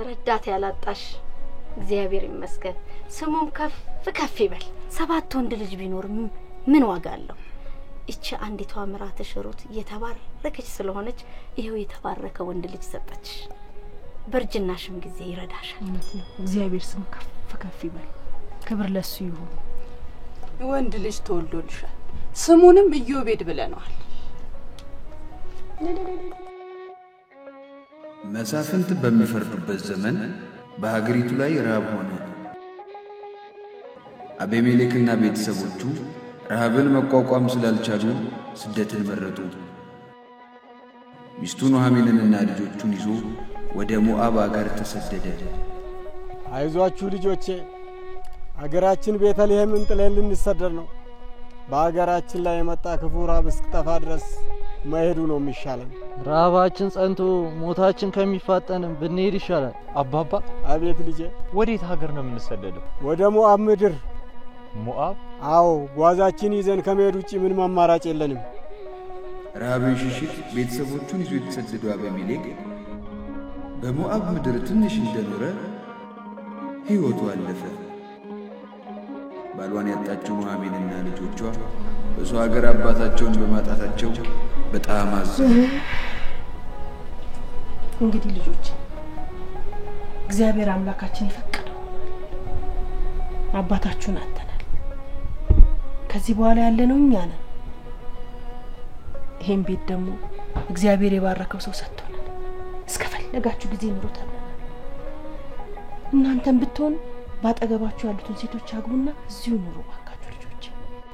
ረዳት ያላጣሽ እግዚአብሔር ይመስገን ስሙም ከፍ ይበል 7 ወንድ ልጅ ቢኖር ምን ዋጋ አለው እቺ አንዲቷ ምራትሽ ሩት የተባረከች ስለሆነች ይሄው የተባረከ ወንድ ልጅ ሰጠች በርጅናሽም ጊዜ ይረዳሻል እግዚአብሔር ስም ከፍ ይበል ክብር ለሱ ይሁን ወንድ ልጅ ተወልዶልሻል ስሙንም ኢዮቤድ ብለናል መሳፍንት በሚፈርዱበት ዘመን በሀገሪቱ ላይ ረሃብ ሆነ አቤሜሌክና ቤተሰቦቹ ረሃብን መቋቋም ስላልቻሉ ስደትን መረጡ ሚስቱ ኑኃሚንንና ልጆቹን ይዞ ወደ ሞዓብ አገር ተሰደደ አይዟችሁ ልጆቼ አገራችን ቤተልሔምን ጥለን ልንሰደድ ነው በአገራችን ላይ የመጣ ክፉ ረሃብ እስክጠፋ ድረስ መሄዱ ነው የሚሻለን ረሃባችን ጸንቶ ሞታችን ከሚፋጠን ብንሄድ ይሻላል አባባ አቤት ልጄ ወዴት ሀገር ነው የምንሰደደው ወደ ሞዓብ ምድር ሞዓብ አዎ ጓዛችን ይዘን ከመሄድ ውጪ ምን ማማራጭ የለንም ረሃብን ሽሽት ቤተሰቦቹን ይዞ የተሰደደው አቤሜሌክ በሞዓብ ምድር ትንሽ እንደኖረ ሕይወቱ አለፈ ባሏን ያጣችው ኑኃሚንና ልጆቿ በሰው ሀገር አባታቸውን በማጣታቸው በጣም አዘኑ እንግዲህ ልጆች እግዚአብሔር አምላካችን ይፈቀደው አባታችሁን አጥተናል ከዚህ በኋላ ያለነው እኛ ነን ይሄን ቤት ደግሞ እግዚአብሔር የባረከው ሰው ሰጥቶናል እስከፈለጋችሁ ጊዜ ኑሩታል እናንተም ብትሆን ባጠገባችሁ ያሉትን ሴቶች አግቡና እዚሁ ኑሩ ባካችሁ ልጆች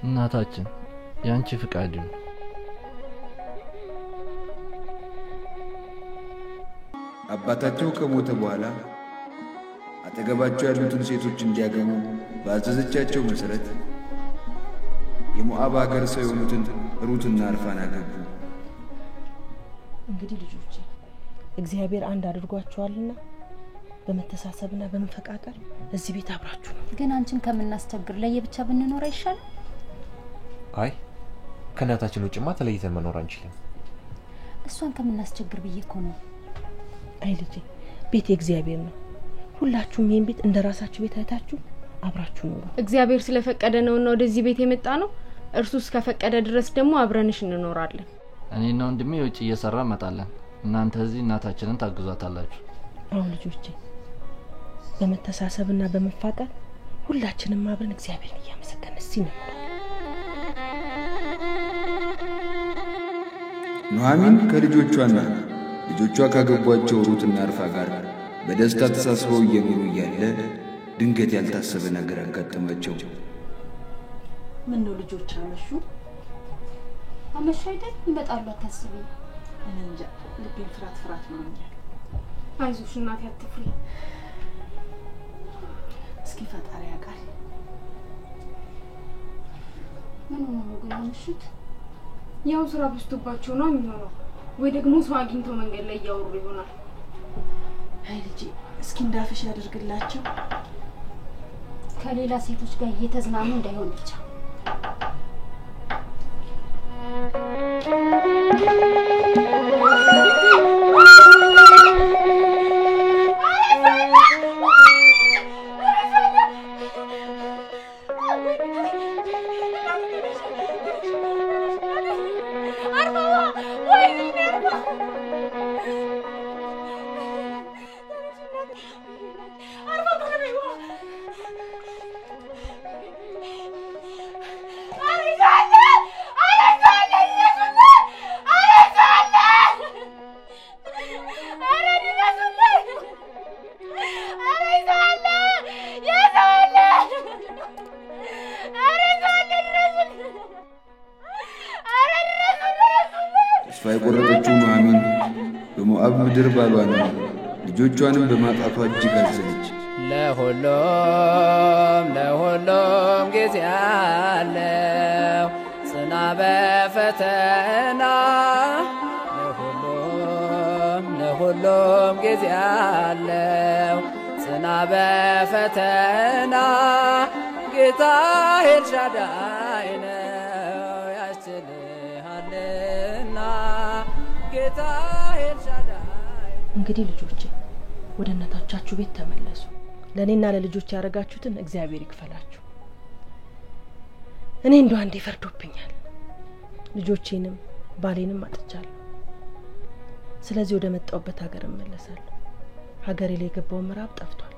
እናታችን ያንቺ ፍቃድ ይሁን አባታቸው ከሞተ በኋላ አጠገባቸው ያሉትን ሴቶች እንዲያገቡ ባዘዘቻቸው መሰረት የሞዓብ አገር ሰው የሆኑትን ሩትና አርፋን አገቡ እንግዲህ ልጆች እግዚአብሔር አንድ አድርጓችኋልና በመተሳሰብና በመፈቃቀር እዚህ ቤት አብራችሁ ነው ግን አንቺን ከምናስተግር ለየብቻ ብንኖር አይሻል አይ ከናታችን ውጭማ ተለይተን መኖር አንችልም እሷን ከምናስተግር በየኮ ነው አይ ልጄ ቤት የእግዚአብሔር ነው ሁላችሁም ይሄን ቤት እንደራሳችሁ ቤት አይታችሁ አብራችሁ ነው እግዚአብሔር ስለፈቀደ ነውና ወደዚህ ቤት የመጣ ነው እርሱ እስከፈቀደ ድረስ ደግሞ አብረንሽ እንኖራለን እኔና ወንድሜ ወጪ እየሰራ መጣለን እናንተ እዚህ እናታችንን ታግዟታላችሁ አሁን ልጆቼ በመተሳሰብና በመፋቀር ሁላችንም አብረን እግዚአብሔርን እያመሰገንን እስቲ ነው ኑኃሚን ከልጆቿና ልጆቿ ካገቧቸው ሩትና አርፋ ጋር በደስታ ተሳስበው እየኖሩ እያለ ድንገት ያልታሰበ ነገር አጋጠማቸው ምን ነው ልጆች አመሹ አይደል ይመጣሉ አታስቢ እንጃ ልቤን ፍራት ነው አይዞሽ እናቴ አትፍሪ እስኪ ፈጣሪ ያውቃል ምን ነው ግን አመሹት ያው ስራ በዝቶባቸው ነው የሚሆነው ወይ ደግሞ ሰው አግኝቶ መንገድ ላይ ያወሩ ይሆናል አይ ልጄ እስኪ እንዳፍሽ ያድርግላቸው ከሌላ ሴቶች ጋር እየተዝናኑ እንዳይሆን ብቻ ተስፋ የቆረጠችው ኑኃሚን በሞዓብ ምድር ባሏን ልጆቿንም በማጣቷ እጅግ አዘነች ለሁሉም ጊዜ አለው ጽና በፈተና ለሁሉም ጊዜ አለው ጽና በፈተና ጌታ ኤልሻዳይ ነው ያስችልሃልና ጌታ ኤልሻዳይ እንግዲህ ልጆቼ ወደ እናታችሁ ቤት ተመለሱ። ለኔና ለልጆች ያረጋችሁትን እግዚአብሔር ይክፈላችሁ። እኔ እንደው አንዴ ፈርዶብኛል። ልጆቼንም ባሌንም አጥቻለሁ። ስለዚህ ወደ መጣውበት ሀገር እመለሳለሁ። ሀገሬ ላይ የገባው ምዕራብ ጠፍቷል።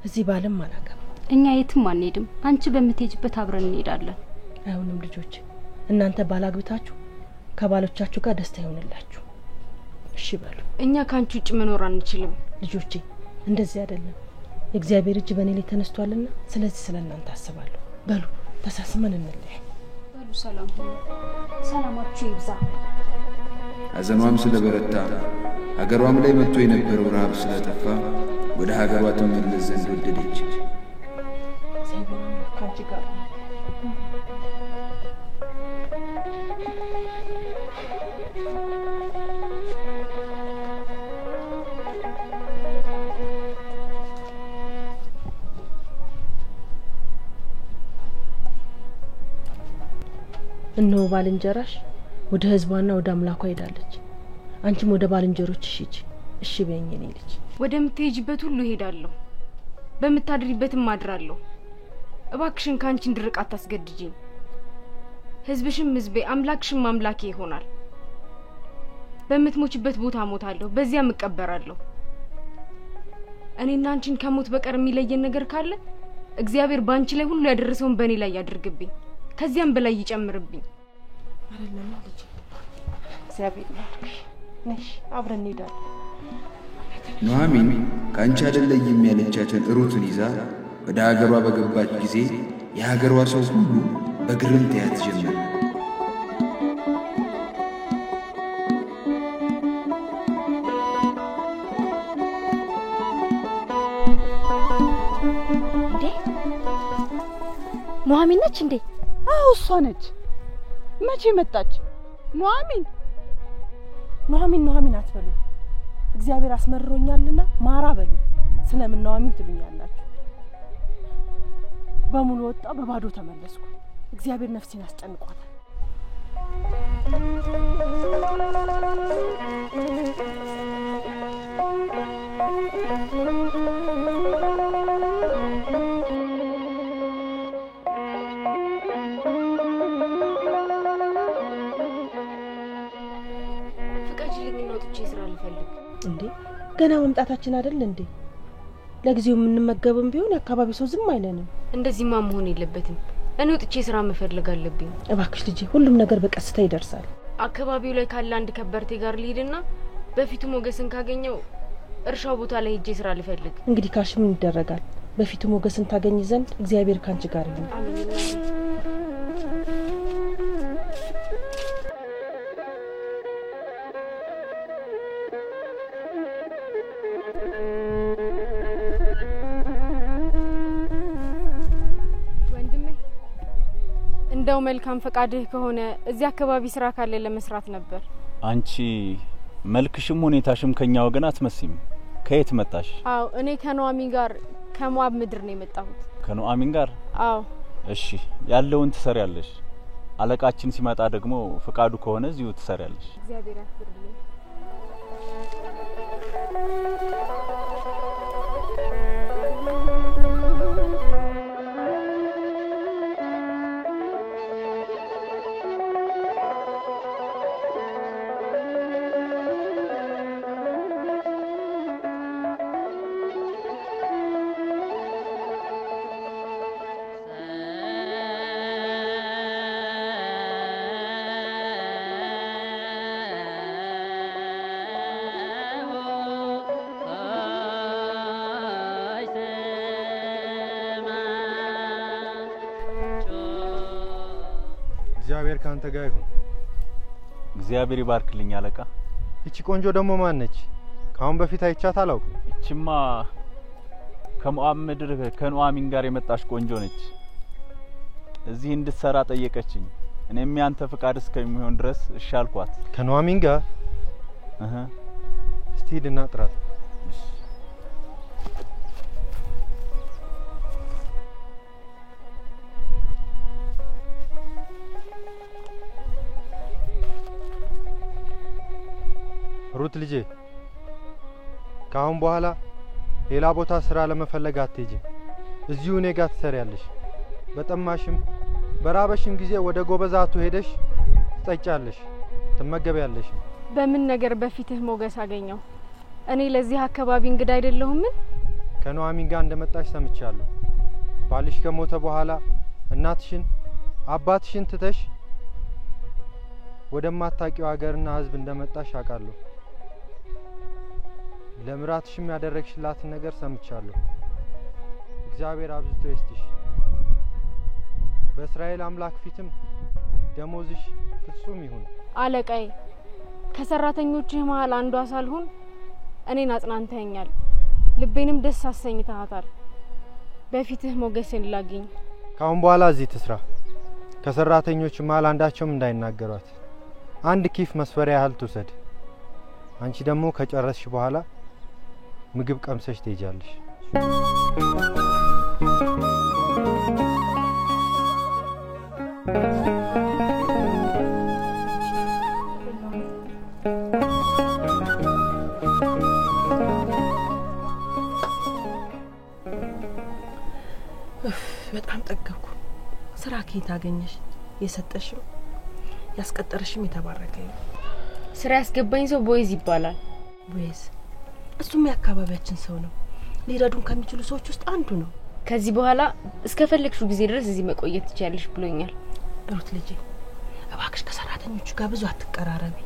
እዚህ ባልም አላገባም። እኛ የትም አንሄድም። አንቺ በምትሄጂበት አብረን እንሄዳለን። አይሆንም ልጆቼ፣ እናንተ ባላግብታችሁ ከባሎቻችሁ ጋር ደስታ ይሆንላችሁ። እሺ በሉ። እኛ ካንቺ ውጭ መኖር አንችልም። ልጆቼ እንደዚህ አይደለም። የእግዚአብሔር እጅ በእኔ ላይ ተነስቷልና ስለዚህ ስለእናንተ አስባለሁ። በሉ ተሳስመን እንለያይ። በሉ ሰላም ሁኑ። ሰላማችሁ ይብዛ። ሐዘኗም ስለበረታ ሀገሯም ላይ መጥቶ የነበረው ረሃብ ስለጠፋ ወደ ሀገሯ ትመለስ ዘንድ ወደደች። እግዚአብሔር ካንቺ ጋር እነሆ ባልንጀራሽ ወደ ህዝቧና ወደ አምላኳ ሄዳለች። አንቺም ወደ ባልንጀሮችሽ ሂጂ። እሺ በይኝ እኔ ልጅ። ወደ ምትሄጂበት ሁሉ ሄዳለሁ፣ በምታድሪበትም አድራለሁ። እባክሽን ካንቺ እንድርቅ አታስገድጂኝ። ህዝብሽም ህዝቤ፣ አምላክሽም አምላኬ ይሆናል። በምትሞችበት ቦታ ሞታለሁ፣ በዚያም እቀበራለሁ። እኔና አንቺን ከሞት በቀር የሚለየን ነገር ካለ እግዚአብሔር ባንቺ ላይ ሁሉ ያደረሰውን በእኔ ላይ ያድርግብኝ፣ ከዚያም በላይ ይጨምርብኝ። አረለና ልጅ እግዚአብሔር ይባርክሽ። ነሽ አብረን እንሄዳለን። ኑሐሚን ካንቺ አይደለም ያለቻትን ሩትን ይዛ ወደ ሀገሯ በገባች ጊዜ የሀገሯ ሰው ሁሉ በግርምት ያያት ጀመረ። እንዴ ኑሐሚን ነች እንዴ? አዎ እሷ ነች። መቼ መጣች? ኑሐሚን አትበሉ። እግዚአብሔር አስመርሮኛልና ማራ በሉ። ስለምን ኑሐሚን ትሉኛላችሁ? በሙሉ ወጣ በባዶ ተመለስኩ። እግዚአብሔር ነፍሴን አስጨንቋታል። እንዴ ገና መምጣታችን አይደል እንዴ? ለጊዜው የምንመገብም ቢሆን የአካባቢ ሰው ዝም አይለንም። እንደዚህማ መሆን የለበትም። እኔ ወጥቼ ስራ መፈልግ አለብኝ። እባክሽ ልጄ፣ ሁሉም ነገር በቀስታ ይደርሳል። አካባቢው ላይ ካለ አንድ ከበርቴ ጋር ልሂድና በፊቱ ሞገስን ካገኘው እርሻው ቦታ ላይ ሄጄ ስራ ልፈልግ። እንግዲህ ካሽ ምን ይደረጋል? በፊቱ ሞገስን ታገኝ ዘንድ እግዚአብሔር ካንቺ ጋር ይሁን። አሜን። እንደው መልካም ፈቃድህ ከሆነ እዚህ አካባቢ ስራ ካለ ለመስራት ነበር። አንቺ መልክሽም ሁኔታሽም ከኛ ወገን አትመስይም። ከየት መጣሽ? አዎ እኔ ከኑሐሚን ጋር ከሞዓብ ምድር ነው የመጣሁት። ከኑሐሚን ጋር? አዎ። እሺ ያለውን ትሰሪያለሽ። አለቃችን ሲመጣ ደግሞ ፈቃዱ ከሆነ እዚሁ ትሰሪያለሽ። እግዚአብሔር ያክብርልኝ። እግዚአብሔር ካንተ ጋር ይሁን። እግዚአብሔር ይባርክልኝ አለቃ። እቺ ቆንጆ ደግሞ ማን ነች? ካሁን በፊት አይቻት አላውቅም። እቺማ ከሞዓብ ምድር ከኑሐሚን ጋር የመጣች ቆንጆ ነች። እዚህ እንድትሰራ ጠየቀችኝ። እኔም ያንተ ፍቃድ እስከሚሆን ድረስ እሺ አልኳት። ከኑሐሚን ጋር እስቲ ሂድና ጥራት። ሩት ልጄ ካሁን በኋላ ሌላ ቦታ ስራ ለመፈለግ አትሄጂም። እዚሁ እኔ ጋር ትሰሪያለሽ። በጠማሽም በራበሽም ጊዜ ወደ ጎበዛቱ ሄደሽ ትጠጫለሽ፣ ትመገቢያለሽ። በምን ነገር በፊትህ ሞገስ አገኘው? እኔ ለዚህ አካባቢ እንግዳ አይደለሁም? ከኑአሚን ጋር እንደመጣሽ ሰምቻለሁ። ባልሽ ከሞተ በኋላ እናትሽን አባትሽን ትተሽ ወደማታውቂው ሀገርና ህዝብ እንደመጣሽ አውቃለሁ። ለምራትሽም ያደረግሽላትን ነገር ሰምቻለሁ። እግዚአብሔር አብዝቶ ይስጥሽ። በእስራኤል አምላክ ፊትም ደሞዝሽ ፍጹም ይሁን። አለቃዬ፣ ከሰራተኞችህ መሃል አንዷ ሳልሆን እኔን አጽናንተኛል፣ ልቤንም ደስ አሰኝተሃታል። በፊትህ ሞገስን ላግኝ። ካሁን በኋላ እዚህ ትስራ። ከሰራተኞች መሃል አንዳቸውም እንዳይናገሯት። አንድ ኪፍ መስፈሪያ ያህል ትውሰድ። አንቺ ደግሞ ከጨረስሽ በኋላ ምግብ ቀምሰሽ ትሄጃለሽ። በጣም ጠገብኩ። ስራ ከየት አገኘሽ? የሰጠሽም ያስቀጠረሽም የተባረከ ነው። ስራ ያስገባኝ ሰው ቦይዝ ይባላል። ቦይዝ? እሱም የአካባቢያችን ሰው ነው። ሊረዱን ከሚችሉ ሰዎች ውስጥ አንዱ ነው። ከዚህ በኋላ እስከፈለግሽው ጊዜ ድረስ እዚህ መቆየት ትችያለሽ ብሎኛል። ሩት ልጄ፣ እባክሽ ከሰራተኞቹ ጋር ብዙ አትቀራረቢ፣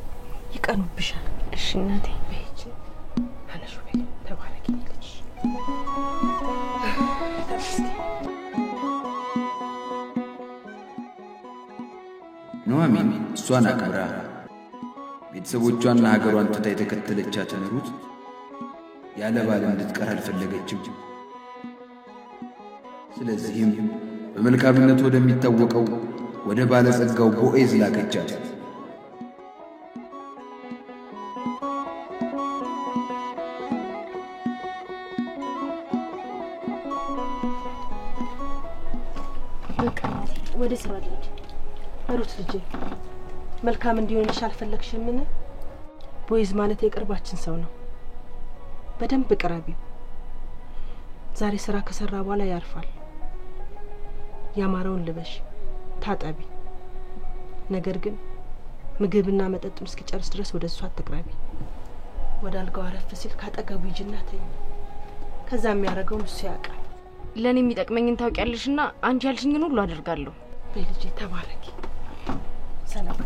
ይቀኑብሻል። እሺ እናቴ። በይጂ አነሹ በይ። ተባረኪ ልጅ። ኑአሚን እሷን አክብራ ቤተሰቦቿንና ሀገሯን ትታ የተከተለቻትን ሩት ያለ ባል እንድትቀር አልፈለገችም። ስለዚህም በመልካምነቱ ወደሚታወቀው ወደ ባለጸጋው ቦዔዝ ላከቻት። በቃ ወደ ስራ ልጅ። ሩት ልጄ፣ መልካም እንዲሆንልሽ አልፈለግሽምን? ቦዔዝ ማለት የቅርባችን ሰው ነው። በደንብ ቅረቢው። ዛሬ ስራ ከሰራ በኋላ ያርፋል። ያማረውን ልበሽ፣ ታጠቢ። ነገር ግን ምግብና መጠጡን እስኪጨርስ ድረስ ወደ እሱ አትቅረቢ። ወደ አልጋው አረፍ ሲል ካጠገቡ ሂጂና ተኝ። ከዛ የሚያደርገውን እሱ ያውቃል። ለኔ የሚጠቅመኝን ታውቂያለሽና አንቺ ያልሽኝን ሁሉ አደርጋለሁ። በይ ልጄ፣ ተባረኪ። ሰላም።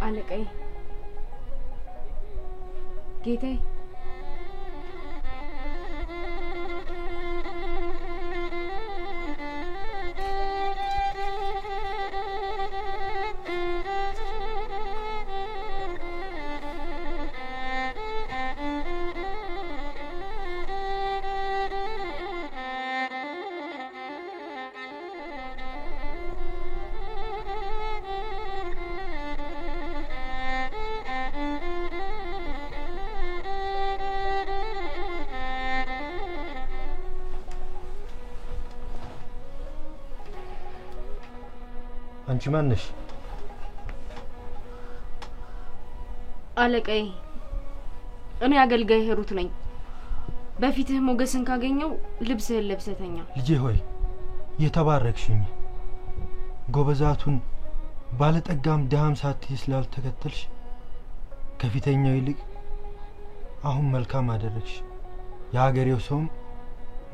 አለቃዬ፣ ጌታዬ፣ አንቺ ማን ነሽ? አለቃዬ፣ እኔ አገልጋይ ሩት ነኝ። በፊትህ ሞገስን ካገኘው ልብስህን ለብሰተኛ። ልጄ ሆይ የተባረክሽኝ፣ ጎበዛቱን ባለጠጋም ደሃም ሳትይ ስላልተከተልሽ ከፊተኛው ይልቅ አሁን መልካም አደረግሽ። የሀገሬው ሰውም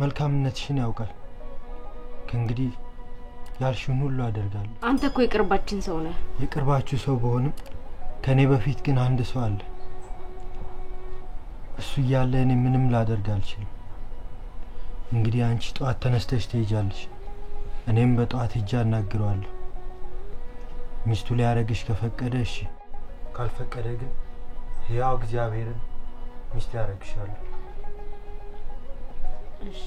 መልካምነትሽን ያውቃል። ከእንግዲህ ያልሽውን ሁሉ አደርጋለሁ። አንተ እኮ የቅርባችን ሰው ነህ። የቅርባችሁ ሰው በሆንም ከኔ በፊት ግን አንድ ሰው አለ። እሱ እያለ እኔ ምንም ላደርግ አልችልም። እንግዲህ አንቺ ጧት ተነስተሽ ትሄጃለሽ፣ እኔም በጧት ሄጄ አናግረዋለሁ። ሚስቱ ሊያረግሽ ከፈቀደ እሺ፣ ካልፈቀደ ግን ሕያው እግዚአብሔርን ሚስት ያረግሻለሁ። እሺ።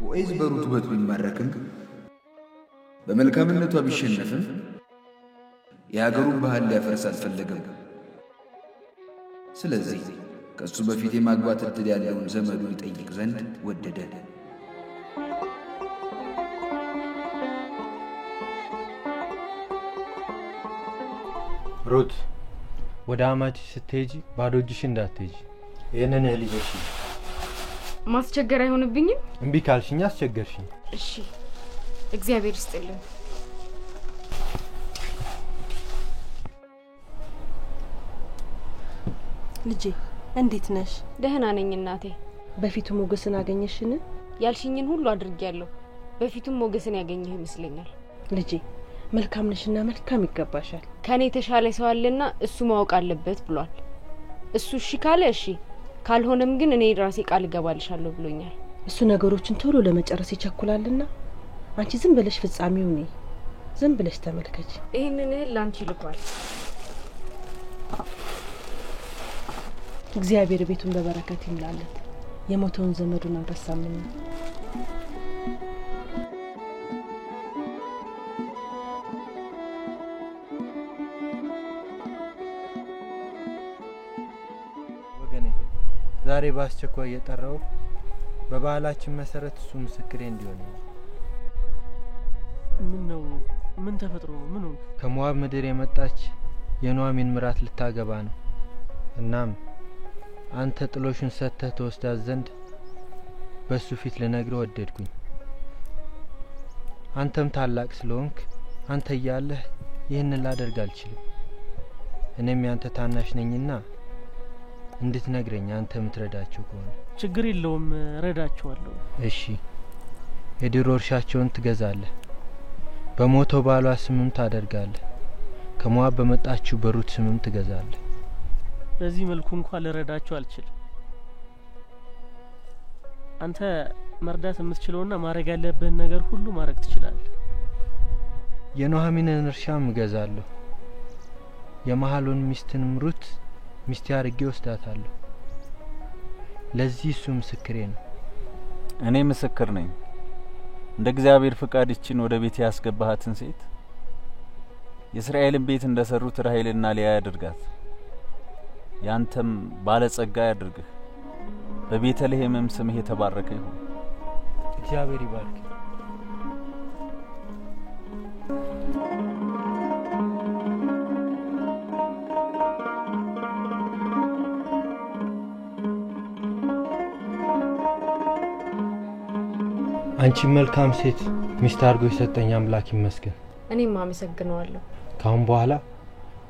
ቦዔዝ በሩት ውበት ቢማረክም በመልካምነቷ ቢሸነፍም የሀገሩን ባህል ሊያፈርስ አልፈለገም። ስለዚህ ከሱ በፊት የማግባት ዕድል ያለውን ዘመዱን ይጠይቅ ዘንድ ወደደ። ሩት ወደ አማቺ ስትሄጂ ባዶ እጅሽ እንዳትሄጂ። ይሄንን ልጅሽ ማስቸገር አይሆንብኝም? እምቢ ካልሽኝ አስቸገርሽኝ። እሺ እግዚአብሔር ይስጥልኝ። ልጄ እንዴት ነሽ? ደህና ነኝ እናቴ። በፊቱ ሞገስን አገኘሽን? ያልሽኝን ሁሉ አድርጌያለሁ። በፊቱም ሞገስን ያገኘህ ይመስለኛል። ልጄ መልካም ነሽና መልካም ይገባሻል። ከኔ ተሻለ ሰው አለና እሱ ማወቅ አለበት ብሏል። እሱ እሺ ካለ እሺ፣ ካልሆነም ግን እኔ ራሴ ቃል ገባልሻለሁ ብሎኛል። እሱ ነገሮችን ቶሎ ለመጨረስ ይቸኩላልና አንቺ ዝም ብለሽ ፍጻሜው ነይ፣ ዝም ብለሽ ተመልከች። ይሄንን ላንቺ ልኳል። እግዚአብሔር ቤቱን በበረከት ይምላለት። የሞተውን ዘመዱን አልረሳምና። ወገኔ ዛሬ ባስቸኳይ የጠራው በባህላችን መሰረት እሱ ምስክሬ እንዲሆን ነው። ምን ተፈጥሮ ነው? ምን ሆነ? ከሞዓብ ምድር የመጣች የኑኃሚን ምራት ልታገባ ነው። እናም አንተ ጥሎሽን ሰጥተህ ተወስዳት ዘንድ በሱ ፊት ልነግር ወደድኩኝ። አንተም ታላቅ ስለሆንክ አንተ እያለህ ይህንን ላደርግ አልችልም። እኔም ያንተ ታናሽ ነኝና እንድትነግረኝ አንተ የምትረዳቸው ከሆነ። ችግር የለውም ረዳቸዋለሁ። እሺ የድሮ እርሻቸውን ትገዛለህ፣ በሞተው ባሏ ስምም ታደርጋለህ፣ ከሞዓብ በመጣችው በሩት ስምም ትገዛለህ። በዚህ መልኩ እንኳን ልረዳቸው አልችልም። አንተ መርዳት የምትችለውና ማድረግ ያለብህን ነገር ሁሉ ማድረግ ትችላለህ። የኑኃሚንን እርሻም እገዛለሁ፣ የመሐሎን ሚስትንም ሩት ሚስቴ አድርጌ ወስዳታለሁ። ለዚህ እሱ ምስክሬ ነው። እኔ ምስክር ነኝ። እንደ እግዚአብሔር ፍቃድ ይችን ወደ ቤት ያስገባሃትን ሴት የእስራኤልን ቤት እንደሰሩት ራሔልና ሊያ ያድርጋት። ያንተም ባለጸጋ ያድርግህ። በቤተልሔምም ስምህ የተባረከ ይሁን። እግዚአብሔር ይባርክ። አንቺ መልካም ሴት ሚስት አድርጎ የሰጠኝ አምላክ ይመስገን። እኔም አመሰግነዋለሁ። ካሁን በኋላ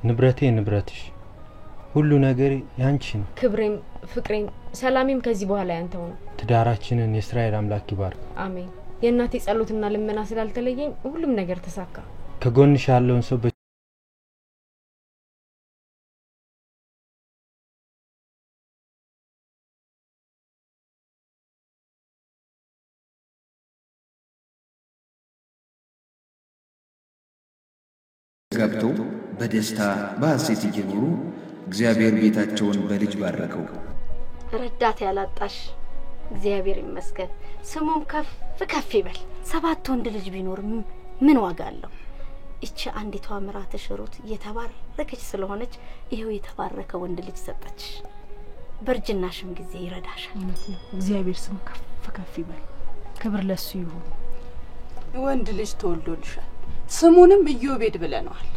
ንብረቴ ንብረትሽ፣ ሁሉ ነገር ያንቺ ነው። ክብሬም ፍቅሬም ሰላሜም ከዚህ በኋላ ያንተው ነው። ትዳራችንን የእስራኤል አምላክ ይባርክ። አሜን። የእናቴ ጸሎትና ልመና ስላልተለየኝ ሁሉም ነገር ተሳካ። ከጎንሽ ያለውን ሰው ገብተው በደስታ በሐሴት እየኖሩ እግዚአብሔር ቤታቸውን በልጅ ባረከው። ረዳት ያላጣሽ እግዚአብሔር ይመስገን፣ ስሙም ከፍ ይበል። 7 ወንድ ልጅ ቢኖር ምን ዋጋ አለው? እቺ አንዲቷ ምራትሽ ሩት የተባረከች ስለሆነች ይሄው የተባረከ ወንድ ልጅ ሰጠች። በርጅናሽም ጊዜ ይረዳሻል። እግዚአብሔር ስሙ ከፍ ይበል። ክብር ለሱ ይሁን። ወንድ ልጅ ተወልዶልሻል፣ ስሙንም ኢዮቤድ ብለናል።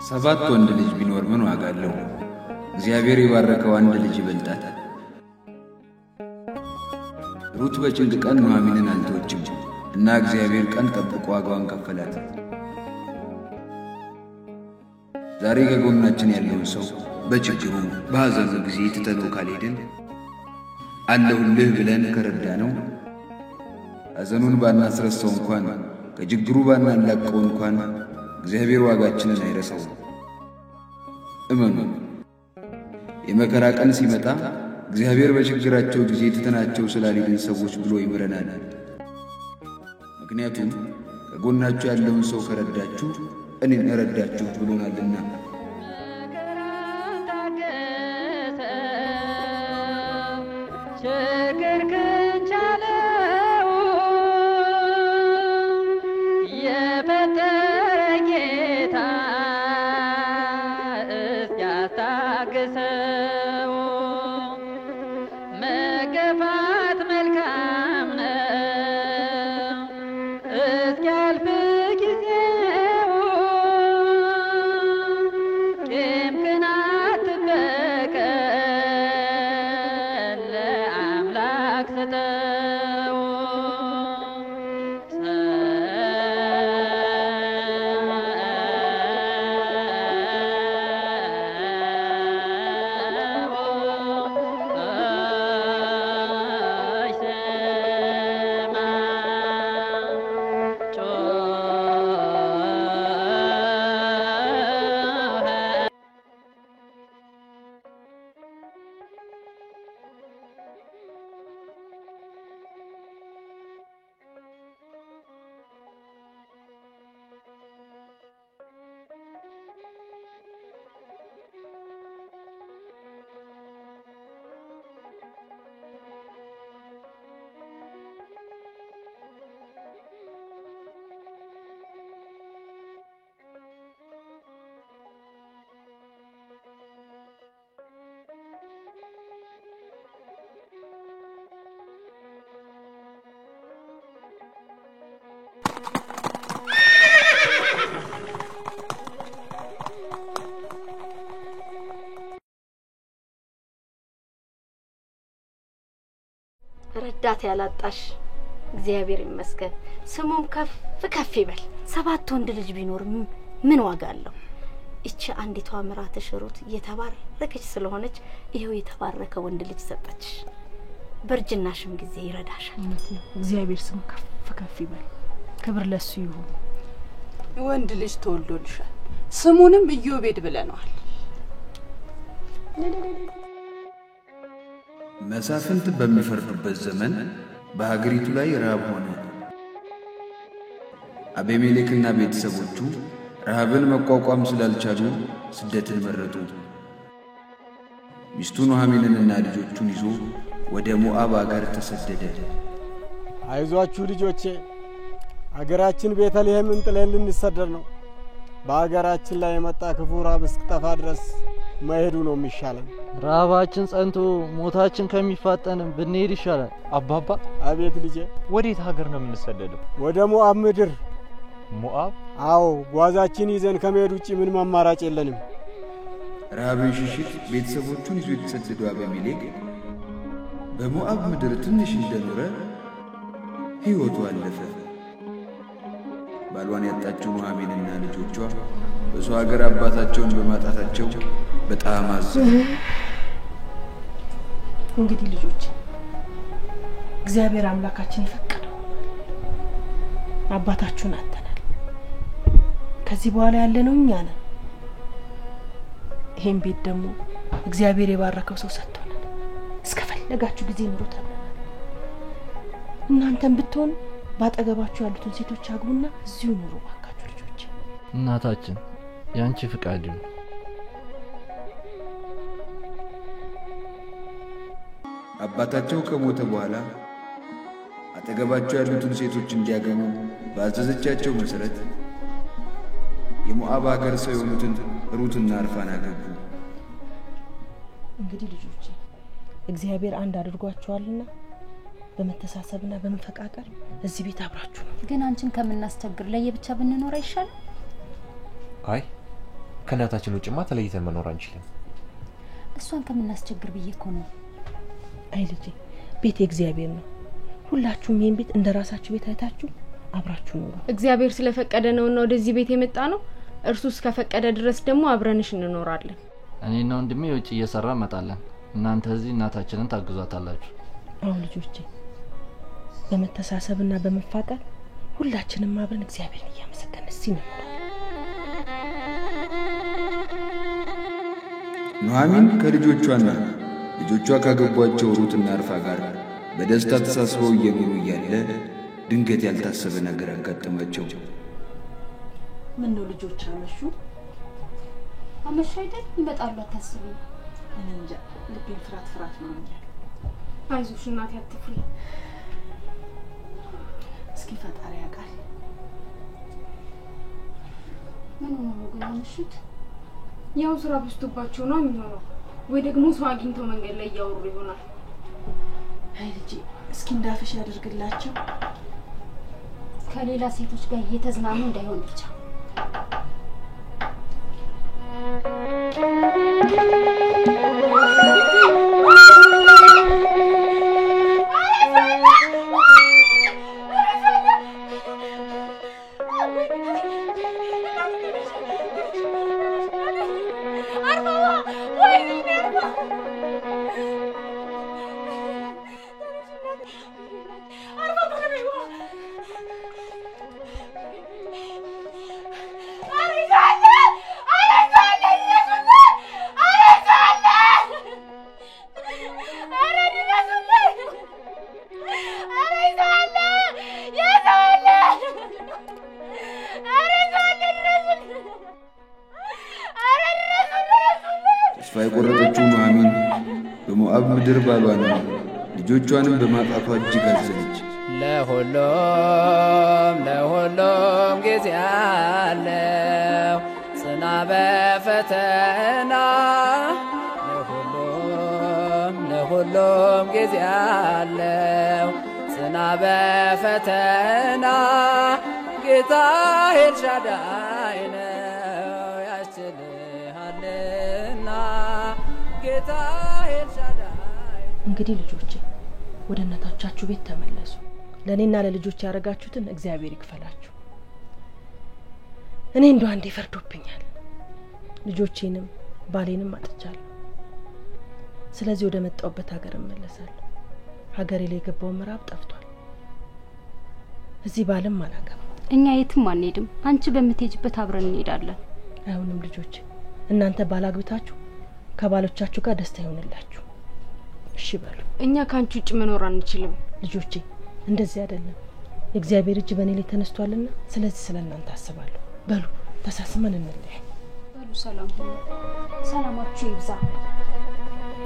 ሰባት ወንድ ልጅ ቢኖር ምን ዋጋ አለው? እግዚአብሔር የባረከው አንድ ልጅ ይበልጣል። ሩት በጭንቅ ቀን ኑኃሚንን አልተወችም እና እግዚአብሔር ቀን ጠብቆ ዋጋዋን ከፈላት። ዛሬ ከጎናችን ያለውን ሰው በችግሩ በሐዘኑ ጊዜ ትተነው ካልሄድን አለሁልህ ብለን ከረዳነው ሐዘኑን ባናስረሳው እንኳን ከችግሩ ባናላቀው እንኳን እግዚአብሔር ዋጋችንን አይረሳውም። እመኑ፣ የመከራ ቀን ሲመጣ እግዚአብሔር በችግራቸው ጊዜ ትተናቸው ስላልሄድን ሰዎች ብሎ ይምረናል። ምክንያቱም ከጎናችሁ ያለውን ሰው ከረዳችሁ እኔን እረዳችሁ ብሎናልና። ረዳት ያላጣሽ እግዚአብሔር ይመስገን ስሙም ከፍ ይበል። 7 ወንድ ልጅ ቢኖር ምን ዋጋ አለው? እቺ አንዲቷ ምራትሽ ሩት የተባረከች ስለሆነች ይሄው የተባረከ ወንድ ልጅ ሰጠችሽ። በርጅናሽም ጊዜ ይረዳሻል። እግዚአብሔር ስሙ ከፍ ይበል። ክብር ለሱ ይሁን። ወንድ ልጅ ተወልዶልሻል። ስሙንም ኢዮቤድ ብለናል። መሳፍንት በሚፈርዱበት ዘመን በሀገሪቱ ላይ ረሃብ ሆነ። አቤሜሌክና ቤተሰቦቹ ረሃብን መቋቋም ስላልቻሉ ስደትን መረጡ። ሚስቱ ኑኃሚንንና ልጆቹን ይዞ ወደ ሞዓብ አገር ተሰደደ። አይዟችሁ ልጆቼ፣ አገራችን ቤተልሔምን ጥለን ልንሰደድ ነው። በአገራችን ላይ የመጣ ክፉ ረሃብ እስክጠፋ ድረስ መሄዱ ነው የሚሻለን። ረሃባችን ጸንቶ ሞታችን ከሚፋጠን ብንሄድ ይሻላል። አባባ። አቤት ልጄ። ወዴት ሀገር ነው የምንሰደደው? ወደ ሞዓብ ምድር። ሞዓብ? አዎ፣ ጓዛችን ይዘን ከመሄድ ውጪ ምንም አማራጭ የለንም። ረሃብን ሽሽት ቤተሰቦቹን ይዞ የተሰደደው አቤሜሌክ በሞዓብ ምድር ትንሽ እንደኖረ ሕይወቱ አለፈ። ባሏን ያጣችው ኑኃሚንና ልጆቿ በሰው ሀገር አባታቸውን በማጣታቸው በጣም አዘኑ። እንግዲህ ልጆች እግዚአብሔር አምላካችን ይፈቀደው አባታችሁን አጥተናል። ከዚህ በኋላ ያለነው እኛ ነን። ይሄን ቤት ደግሞ እግዚአብሔር የባረከው ሰው ሰጥቶናል። እስከፈለጋችሁ ጊዜ ኑሩታል። እናንተም ብትሆን ባጠገባችሁ ያሉትን ሴቶች አግቡና እዚሁ ኑሩ ባካችሁ ልጆች። እናታችን ያንቺ ፍቃድ ይሁን። አባታቸው ከሞተ በኋላ አጠገባቸው ያሉትን ሴቶች እንዲያገኙ ባዘዘቻቸው መሰረት የሞዓብ ሀገር ሰው የሆኑትን ሩትና ኦርፋን አገቡ። እንግዲህ ልጆች እግዚአብሔር አንድ አድርጓችኋልና በመተሳሰብና በመፈቃቀር እዚህ ቤት አብራችሁ ነው። ግን አንቺን ከምናስቸግር ለየብቻ ብንኖር አይሻል? አይ ከናታችን ውጭማ ተለይተን መኖር አንችልም። እሷን ከምናስቸግር ብዬ እኮ ነው። አይ ልጄ ቤት የእግዚአብሔር ነው። ሁላችሁም ይሄን ቤት እንደራሳችሁ ቤት አይታችሁ አብራችሁ ኑሩ። እግዚአብሔር ስለፈቀደ ነውና ወደዚህ ቤት የመጣ ነው። እርሱ እስከፈቀደ ድረስ ደግሞ አብረንሽ እንኖራለን። እኔና ወንድሜ ውጭ እየሰራ መጣለን። እናንተ እዚህ እናታችንን ታግዟታላችሁ። አሁን ልጆቼ በመተሳሰብና በመፋቀር ሁላችንም አብረን እግዚአብሔርን እያመሰገንን ሲኖር ኑኃሚን ከልጆቿና ልጆቿ ካገቧቸው ሩትና አርፋ ጋር በደስታ ተሳስበው እየኖሩ እያለ ድንገት ያልታሰበ ነገር አጋጠማቸው። ምን ነው ልጆች አመሹ? አመሹ አይደል? ይመጣሉ አታስቢ። እኔ እንጃ ልቤን ፍራት ነው የሚያል። አይዞሽ እናቴ አትፍሪ። እስኪ ፈጣሪ ያውቃል። ምን ነው ግን አመሹት? ያው ስራ በዝቶባቸው ነው የሚሆነው፣ ወይ ደግሞ ሰው አግኝተው መንገድ ላይ ያወሩ ይሆናል። አይ ልጄ እስኪ እንዳፍሽ ያድርግላቸው። ከሌላ ሴቶች ጋር እየተዝናኑ እንዳይሆን ብቻ። ተስፋ የቆረጠችው ኑኃሚን በሞዓብ ምድር ባሏን ልጆቿንም በማጣቷ እጅግ አዘነች። ለሁሉም ጊዜ አለው ጽና በፈተና ለሁሉም ጊዜ አለው ጽና በፈተና ጌታ ኤልሻዳይ ነው ያስችልሃልና ጌታ ኤልሻዳይ። እንግዲህ ልጆቼ ወደ እናታችሁ ቤት ተመለሱ። ለኔና ለልጆች ያረጋችሁትን እግዚአብሔር ይክፈላችሁ። እኔ እንደው አንዴ ፈርዶብኛል። ልጆቼንም ባሌንም አጥቻለሁ። ስለዚህ ወደ መጣውበት ሀገር እመለሳለሁ። ሀገሬ ላይ የገባው ምዕራብ ጠፍቷል። እዚህ ባልም አላገባም። እኛ የትም አንሄድም። አንቺ በምትሄጂበት አብረን እንሄዳለን። አይሆንም ልጆቼ፣ እናንተ ባላግብታችሁ ከባሎቻችሁ ጋር ደስታ ይሆንላችሁ። እሺ በሉ። እኛ ካንቺ ውጭ መኖር አንችልም። ልጆቼ እንደዚህ አይደለም። የእግዚአብሔር እጅ በእኔ ላይ ተነስቷልና ስለዚህ ስለእናንተ አስባለሁ። በሉ ተሳስመን እንለያይ። በሉ ሰላም ሁኑ። ሰላማችሁ ይብዛ።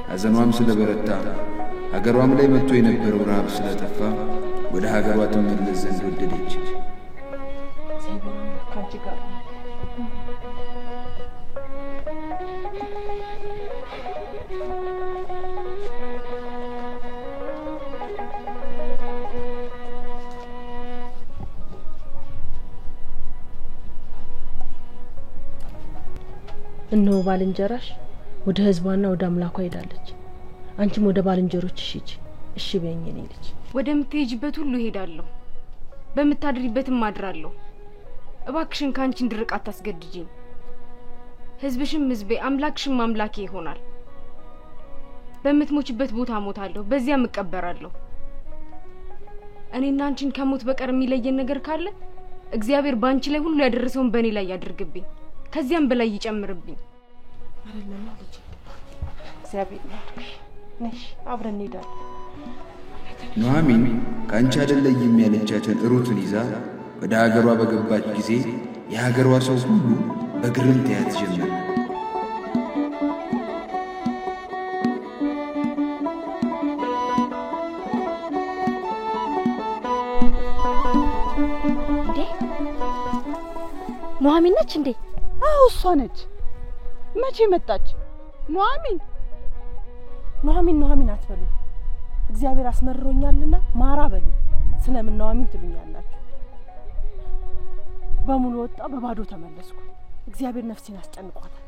ሐዘኗም ስለበረታ ሀገሯም ላይ መጥቶ የነበረው ረሃብ ስለጠፋ ወደ ሀገሯ ትመለስ ዘንድ ወደደች። እግዚአብሔር ካንቺ ጋር እነሆ ባልንጀራሽ ወደ ህዝቧና ወደ አምላኳ ሄዳለች። አንቺም ወደ ባልንጀሮችሽ ሂጂ። እሺ በይኝ የኔ ልጅ። ወደምትሄጂበት ሁሉ ሄዳለሁ፣ በምታድሪበትም አድራለሁ። እባክሽን ካንቺ እንድርቅ አታስገድጂኝ። ህዝብሽም ህዝቤ፣ አምላክሽም አምላኬ ይሆናል። በምትሞችበት ቦታ ሞታለሁ፣ በዚያም እቀበራለሁ። እኔና አንቺን ከሞት በቀር የሚለየን ነገር ካለ እግዚአብሔር ባንቺ ላይ ሁሉ ያደረሰውን በእኔ ላይ ያድርግብኝ፣ ከዚያም በላይ ይጨምርብኝ። አረለና ልጅ እግዚአብሔር ነሽ፣ አብረን እንሄዳለን። ኑኃሚን ካንቺ አይደለኝም ያለቻትን ሩትን ይዛ ወደ ሀገሯ በገባች ጊዜ የሀገሯ ሰው ሁሉ በግርምት ያያት ጀመረ። እንዴ ኑኃሚን ነች እንዴ? አዎ እሷ ነች። መቼ መጣች? ኑኃሚን አትበሉ። እግዚአብሔር አስመርሮኛልና ማራ በሉ። ስለምን ኑኃሚን ትሉኛላችሁ? በሙሉ ወጣ በባዶ ተመለስኩ። እግዚአብሔር ነፍሴን አስጨንቋታል።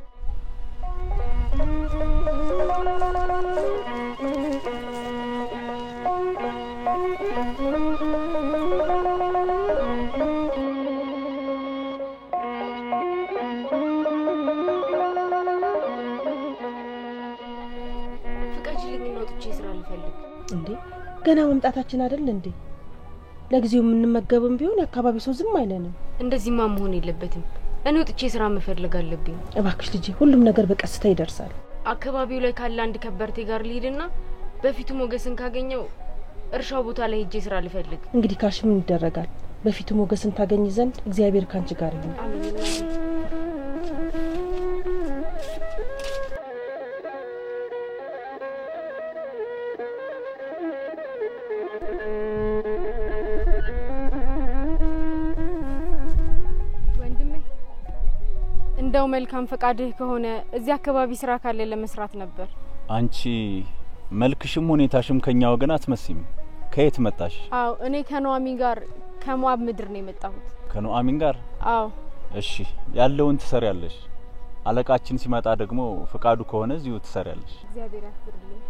ፍቃጅልኝ ወጥቼ ስራ ልፈልግ። እንዴ ገና መምጣታችን አይደል እንዴ? ለጊዜው የምንመገብም ቢሆን የአካባቢ ሰው ዝም አይለንም። እንደዚህማ መሆን የለበትም። እኔ ወጥቼ ስራ መፈለግ አለብኝ። እባክሽ ልጄ፣ ሁሉም ነገር በቀስታ ይደርሳል። አካባቢው ላይ ካለ አንድ ከበርቴ ጋር ልሂድና በፊቱ ሞገስን ካገኘው እርሻው ቦታ ላይ ሄጄ ስራ ልፈልግ። እንግዲህ ካሽ ምን ይደረጋል? በፊቱ ሞገስን ታገኝ ዘንድ እግዚአብሔር ካንቺ ጋር ይሁን። አሜን። ወንድሜ እንደው መልካም ፈቃድህ ከሆነ እዚህ አካባቢ ስራ ካለ ለመስራት ነበር። አንቺ መልክሽም ሁኔታሽም ከኛ ወገን አትመስይም። ከየት መጣሽ? አዎ እኔ ከኑአሚን ጋር ከሞአብ ምድር ነው የመጣሁት። ከኑአሚን ጋር? አዎ። እሺ ያለውን ትሰሪያለሽ። አለቃችን ሲመጣ ደግሞ ፈቃዱ ከሆነ እዚሁ ትሰሪያለሽ። እግዚአብሔር ያክብርልኝ።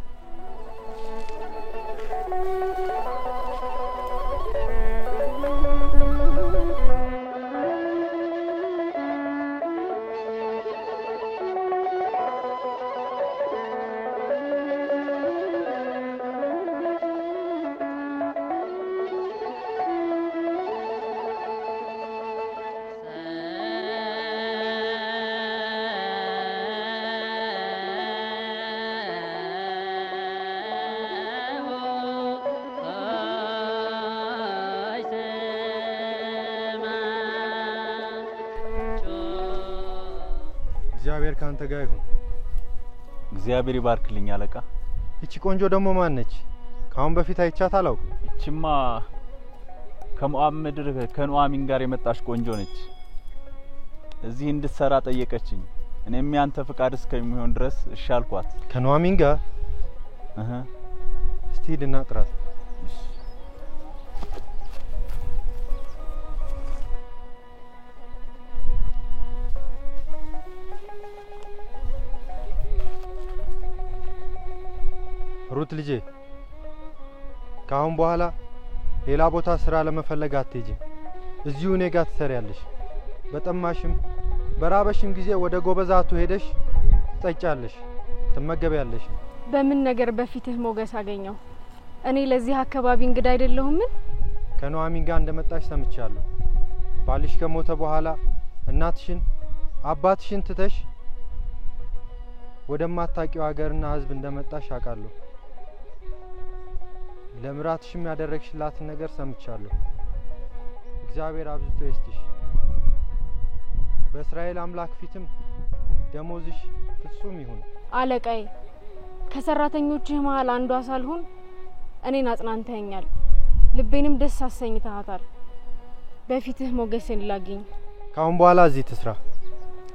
እግዚአብሔር ካንተ ጋር ይሁን። እግዚአብሔር ይባርክልኝ አለቃ። እቺ ቆንጆ ደግሞ ማን ነች? ካሁን በፊት አይቻት አላውቅም። እቺማ ከሞአብ ምድር ከኑአሚን ጋር የመጣሽ ቆንጆ ነች። እዚህ እንድትሰራ ጠየቀችኝ። እኔም ያንተ ፍቃድ እስከሚሆን ድረስ እሺ አልኳት። ከኑአሚን ጋር እስቲ ሂድና ጥራት። ሩት ልጄ ካሁን በኋላ ሌላ ቦታ ስራ ለመፈለግ አትሄጂም። እዚሁ እኔ ጋር ትሰሪያለሽ። በጠማሽም በራበሽም ጊዜ ወደ ጎበዛቱ ሄደሽ ትጠጫለሽ፣ ትመገቢያለሽ። በምን ነገር በፊትህ ሞገስ አገኘው? እኔ ለዚህ አካባቢ እንግዳ አይደለሁም። ከኑአሚን ጋር እንደመጣሽ ሰምቻለሁ። ባልሽ ከሞተ በኋላ እናትሽን አባትሽን ትተሽ ወደማታውቂው ሀገርና ህዝብ እንደመጣሽ አውቃለሁ። ለምራትሽም ያደረግሽላትን ነገር ሰምቻለሁ። እግዚአብሔር አብዝቶ ይስጥሽ። በእስራኤል አምላክ ፊትም ደሞዝሽ ፍጹም ይሁን። አለቃዬ ከሰራተኞችህ መሃል አንዷ ሳልሆን እኔን አጽናንተኸኛል፣ ልቤንም ደስ አሰኝተሃታል። በፊትህ ሞገስን ላግኝ። ካሁን በኋላ እዚህ ትስራ።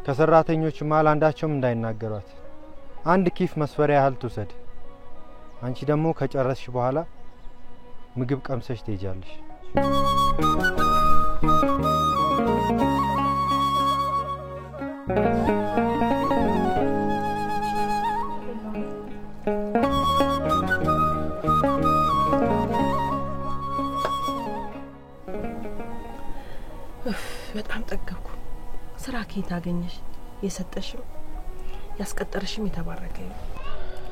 ከሰራተኞች መሃል አንዳቸውም እንዳይናገሯት። አንድ ኪፍ መስፈሪያ ያህል ትውሰድ። አንቺ ደግሞ ከጨረስሽ በኋላ ምግብ ቀምሰሽ ትሄጃለሽ። በጣም ጠገብኩ። ስራ ከየት አገኘሽ? የሰጠሽም ያስቀጠረሽም የተባረከ ነው።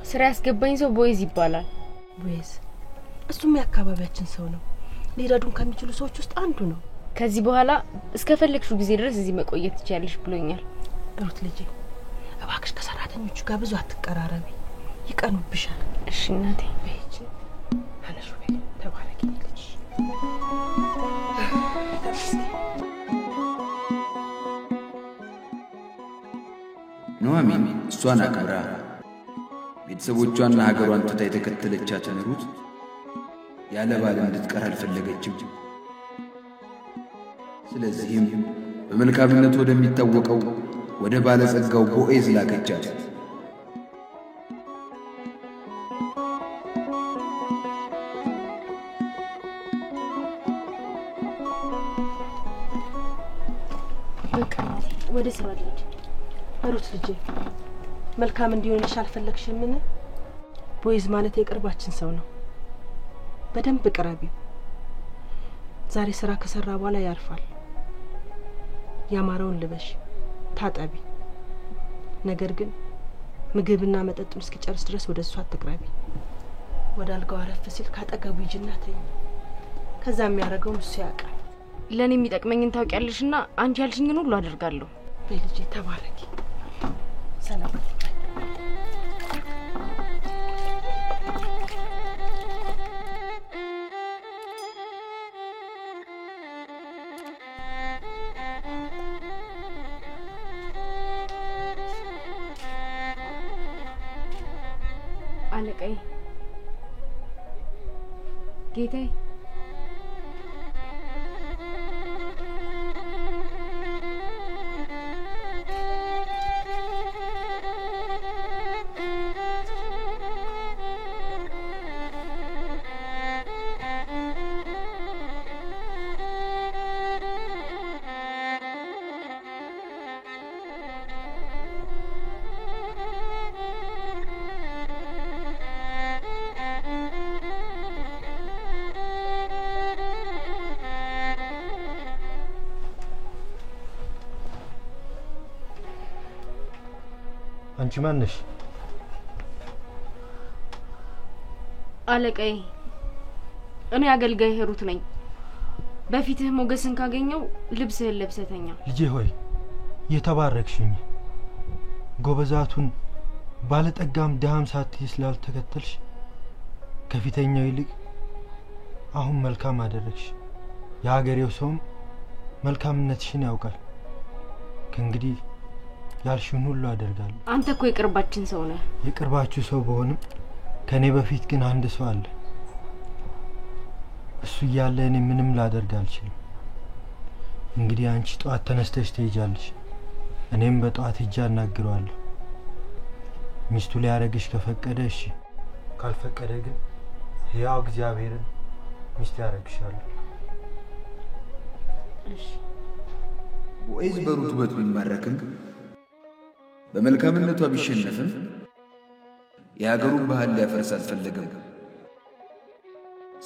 ስራ ያስገባኝ ሰው ቦይዝ ይባላል። ቦይዝ እሱም የአካባቢያችን ሰው ነው። ሊረዱን ከሚችሉ ሰዎች ውስጥ አንዱ ነው። ከዚህ በኋላ እስከፈለግሽው ጊዜ ድረስ እዚህ መቆየት ትችያለሽ ብሎኛል። ሩት ልጄ እባክሽ ከሰራተኞቹ ጋር ብዙ አትቀራረቢ፣ ይቀኑብሻል። እሺ እናቴ። በይጂ አለሽ ወይ ተባረኪ ልጅ። ኑአሚን እሷን አክብራ ቤተሰቦቿና ሀገሯን ትታ የተከተለቻትን ሩት ያለ ባል እንድትቀር አልፈለገችም። ስለዚህም በመልካምነቱ ወደሚታወቀው ወደ ባለጸጋው ቦዔዝ ላከቻት። በቃ ወደ ስራ ልጅ ሩት ልጄ መልካም እንዲሆንልሽ አልፈለግሽምን? ቦዔዝ ማለት የቅርባችን ሰው ነው። በደንብ ቅረቢው። ዛሬ ስራ ከሰራ በኋላ ያርፋል። ያማረውን ልበሽ፣ ታጠቢ። ነገር ግን ምግብና መጠጡን እስኪጨርስ ድረስ ወደ እሱ አትቅረቢ። ወደ አልጋው አረፍ ሲል ካጠገቡ ይጅና ተኝ። ከዛ የሚያደርገውን እሱ ያውቃል። ለኔ የሚጠቅመኝን ታውቂያለሽና አንቺ ያልሽኝን ሁሉ አደርጋለሁ። በልጄ ተባረኪ። ሰላም አለቃዬ ጌታዬ አንቺ ማን ነሽ? አለቃዬ እኔ አገልጋይ ሄሩት ነኝ። በፊትህ ሞገስን ካገኘው ልብስህን ለብሰተኛ። ልጄ ሆይ የተባረክሽኝ ጎበዛቱን ባለጠጋም ደሃም ሳትይ ስላልተከተልሽ ከፊተኛው ይልቅ አሁን መልካም አደረግሽ። የሀገሬው ሰውም መልካምነትሽን ያውቃል። ከእንግዲህ ያልሽውን ሁሉ አደርጋለሁ። አንተ እኮ የቅርባችን ሰው ነህ። የቅርባችሁ ሰው በሆንም ከኔ በፊት ግን አንድ ሰው አለ። እሱ እያለ እኔ ምንም ላደርግ አልችልም። እንግዲህ አንቺ ጧት ተነስተሽ ትሄጃለሽ። እኔም በጧት ሄጄ አናግረዋለሁ። ሚስቱ ሊያረግሽ ከፈቀደ እሺ፣ ካልፈቀደ ግን ሕያው እግዚአብሔርን ሚስት ያረግሻለሁ። እሺ። ቦዔዝ በሩት ውበት ቢማረክም በመልካምነቷ ቢሸነፍም የሀገሩን ባህል ሊያፈርስ አልፈለገም።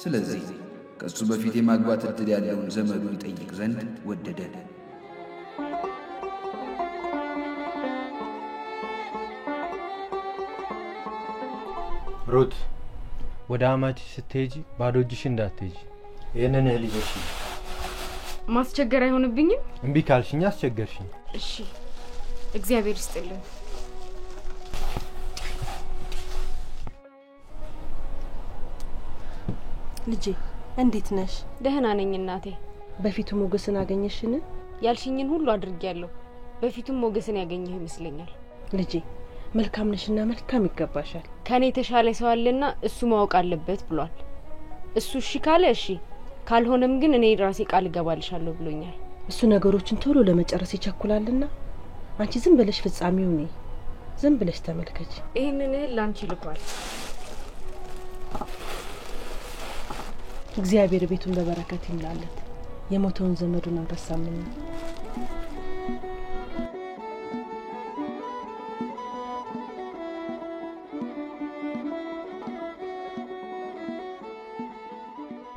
ስለዚህ ከሱ በፊት የማግባት እድል ያለውን ዘመዱን ይጠይቅ ዘንድ ወደደ። ሩት ወደ አማችሽ ስትሄጂ ባዶ እጅሽ እንዳትሄጂ። ይሄንን እህል ይዘሽ ማስቸገር አይሆንብኝም? እምቢ ካልሽኝ አስቸገርሽኝ። እሺ እግዚአብሔር ይስጥልኝ። ልጄ እንዴት ነሽ? ደህና ነኝ እናቴ። በፊቱ ሞገስን አገኘሽን? ያልሽኝን ሁሉ አድርጌያለሁ። በፊቱም ሞገስን ያገኘህ ይመስለኛል። ልጄ መልካም ነሽና መልካም ይገባሻል። ከኔ ተሻለ ሰው አለና እሱ ማወቅ አለበት ብሏል። እሱ እሺ ካለ እሺ፣ ካልሆነም ግን እኔ ራሴ ቃል እገባልሻለሁ ብሎኛል። እሱ ነገሮችን ቶሎ ለመጨረስ ይቸኩላልና አንቺ ዝም ብለሽ ፍጻሜው ነይ፣ ዝም ብለሽ ተመልከች። ይሄንን ላንቺ ልኳል። እግዚአብሔር ቤቱን በበረከት ይምላለት። የሞተውን ዘመዱን አልረሳምና።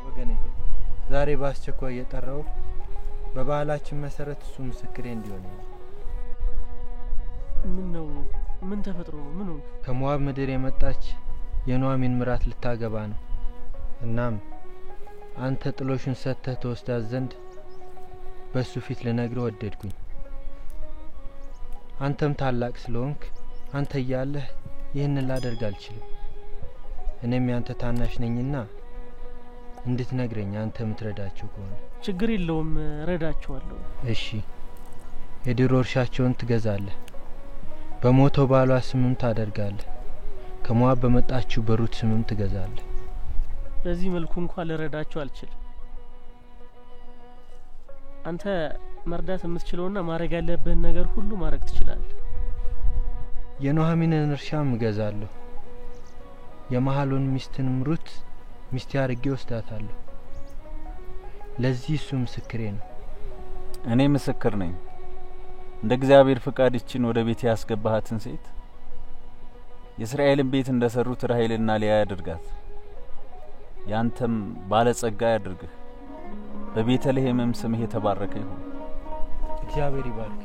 ወገኔ ዛሬ ባስቸኳይ የጠራው በባህላችን መሰረት እሱ ምስክሬ እንዲሆን ነው። ምን ነው? ምን ተፈጥሮ ነው? ምን ሆነ? ከሞዓብ ምድር የመጣች የኑኃሚን ምራት ልታገባ ነው። እናም አንተ ጥሎሽን ሰጥተህ ተወስዳት ዘንድ በሱ ፊት ልነግርህ ወደድኩኝ። አንተም ታላቅ ስለሆንክ አንተ እያለህ ይህንን ላደርግ አልችልም። እኔም ያንተ ታናሽ ነኝና እንድትነግረኝ አንተ የምትረዳቸው ከሆነ ችግር የለውም፣ ረዳቸዋለሁ። እሺ። የድሮ እርሻቸውን ትገዛለህ፣ በሞተው ባሏ ስምም ታደርጋለህ፣ ከሞዓብ በመጣችው በሩት ስምም ትገዛለህ። በዚህ መልኩ እንኳን ልረዳቸው አልችልም። አንተ መርዳት የምትችለውና ማድረግ ያለብህን ነገር ሁሉ ማድረግ ትችላለህ። የኑኃሚንን እርሻም እገዛለሁ፣ የመሐሎን ሚስትንም ሩት ሚስቴ አድርጌ ወስዳታለሁ። ለዚህ እሱ ምስክሬ ነው። እኔ ምስክር ነኝ። እንደ እግዚአብሔር ፍቃድ እቺን ወደ ቤት ያስገባሃትን ሴት የእስራኤልን ቤት እንደሰሩት ራሔልና ሊያ ያድርጋት። ያንተም ባለጸጋ ያድርግህ። በቤተልሔምም ስምህ የተባረከ ይሁን። እግዚአብሔር ይባርክ።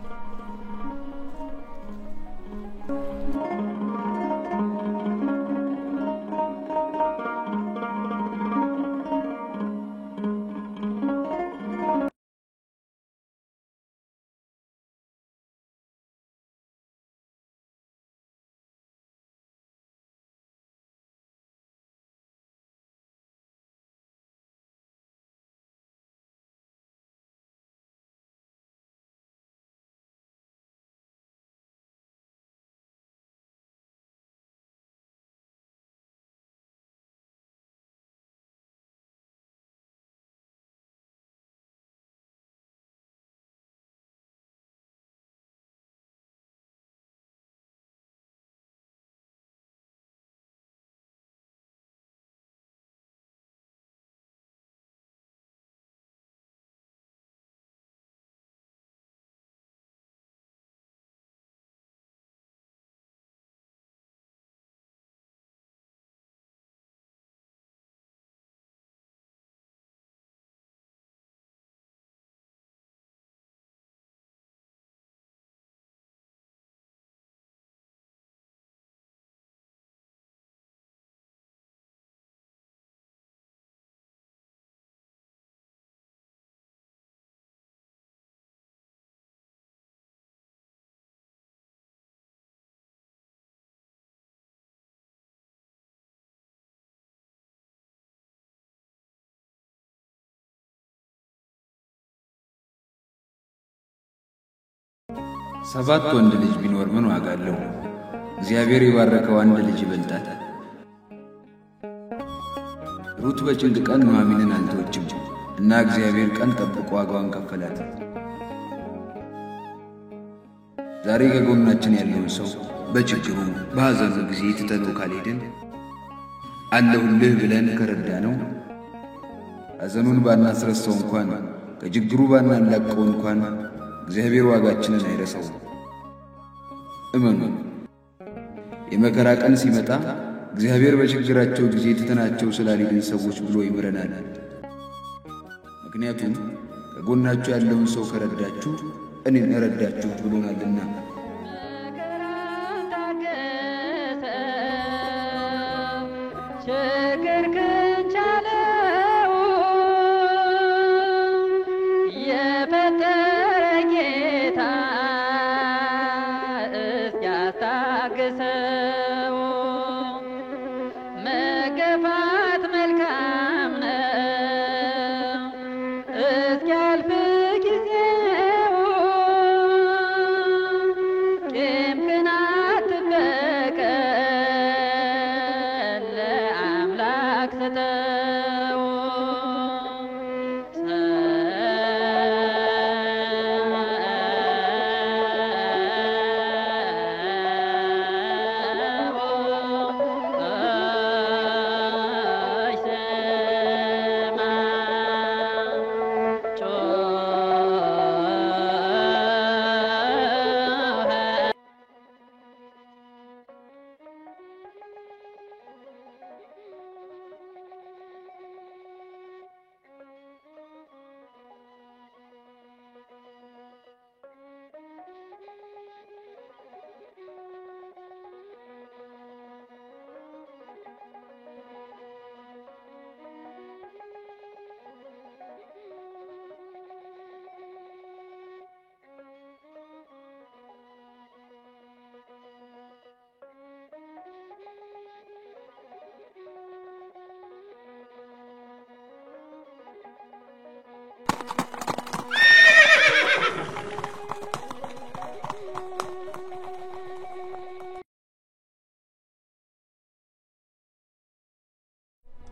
7 ወንድ ልጅ ቢኖር ምን ዋጋ አለው? እግዚአብሔር የባረከው አንድ ልጅ ይበልጣል። ሩት በጭንቅ ቀን ኑኃሚንን አልተወችም እና እግዚአብሔር ቀን ጠብቆ ዋጋዋን ከፈላት። ዛሬ ከጎናችን ያለውን ሰው በችግሩ በሐዘኑ ጊዜ ትተነው ካልሄድን አለሁልህ ብለን ከረዳነው ሐዘኑን ባናስረሳው እንኳን ከችግሩ ባናላቀው እንኳን እግዚአብሔር ዋጋችንን አይረሳውም። እመኑ፣ የመከራ ቀን ሲመጣ እግዚአብሔር በችግራቸው ጊዜ ትተናቸው ስላልሄድን ሰዎች ብሎ ይምረናል። ምክንያቱም ከጎናችሁ ያለውን ሰው ከረዳችሁ እኔን ረዳችሁ ብሎናልና።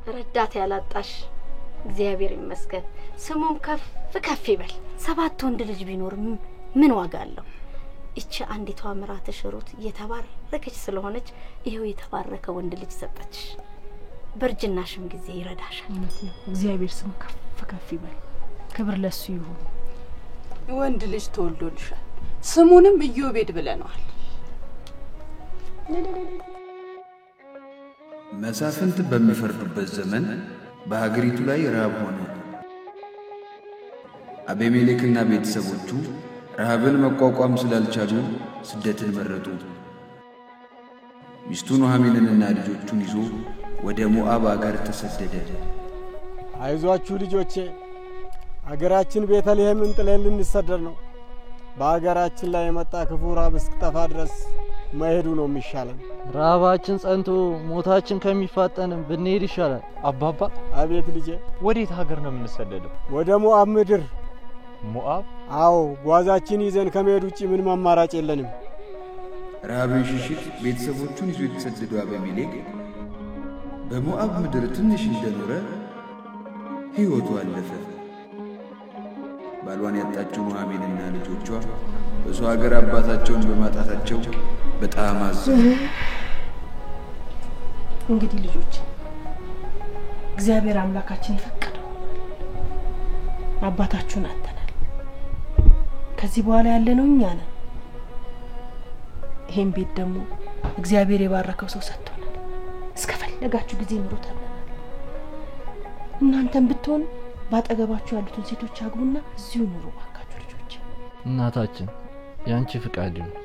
ረዳት ያላጣሽ እግዚአብሔር ይመስገን፣ ስሙም ከፍ ይበል። 7 ወንድ ልጅ ቢኖር ምን ዋጋ አለው? እቺ አንዲቷ ምራትሽ ሩት የተባረከች ስለሆነች ይሄው የተባረከ ወንድ ልጅ ሰጠችሽ። በርጅናሽም ጊዜ ይረዳሻል። እግዚአብሔር ስሙ ከፍ ይበል። ክብር ለሱ ይሁን። ወንድ ልጅ ተወልዶልሻል፣ ስሙንም ኢዮቤድ ብለናል። መሳፍንት በሚፈርዱበት ዘመን በሀገሪቱ ላይ ረሃብ ሆነ። አቤሜሌክና ቤተሰቦቹ ረሃብን መቋቋም ስላልቻሉ ስደትን መረጡ። ሚስቱ ኑኃሚንንና ልጆቹን ይዞ ወደ ሞዓብ አገር ተሰደደ። አይዟችሁ ልጆቼ፣ አገራችን ቤተልሔምን ጥለን ልንሰደድ ነው። በአገራችን ላይ የመጣ ክፉ ረሃብ እስክጠፋ ድረስ መሄዱ ነው የሚሻለን። ረሃባችን ጸንቶ ሞታችን ከሚፋጠንም ብንሄድ ይሻላል። አባባ። አቤት ልጄ። ወዴት ሀገር ነው የምንሰደደው? ወደ ሞዓብ ምድር። ሞዓብ? አዎ፣ ጓዛችን ይዘን ከመሄድ ውጪ ምንም አማራጭ የለንም። ረሃብን ሽሽት ቤተሰቦቹን ይዞ የተሰደደው አቤሜሌክ በሞዓብ ምድር ትንሽ እንደኖረ ሕይወቱ አለፈ። ባሏን ያጣችው ኑኃሚንና ልጆቿ በሰው ሀገር አባታቸውን በማጣታቸው በጣም አዘኑ። እንግዲህ ልጆች እግዚአብሔር አምላካችን ይፈቀደው አባታችሁን አጥተናል። ከዚህ በኋላ ያለነው እኛ ነን። ይሄን ቤት ደግሞ እግዚአብሔር የባረከው ሰው ሰጥቶናል። እስከፈለጋችሁ ጊዜ ኑሩ ተብለናል። እናንተም ብትሆን ባጠገባችሁ ያሉትን ሴቶች አግቡና እዚሁ ኑሩ ባካችሁ ልጆች። እናታችን ያንቺ ፍቃድ ይሁን።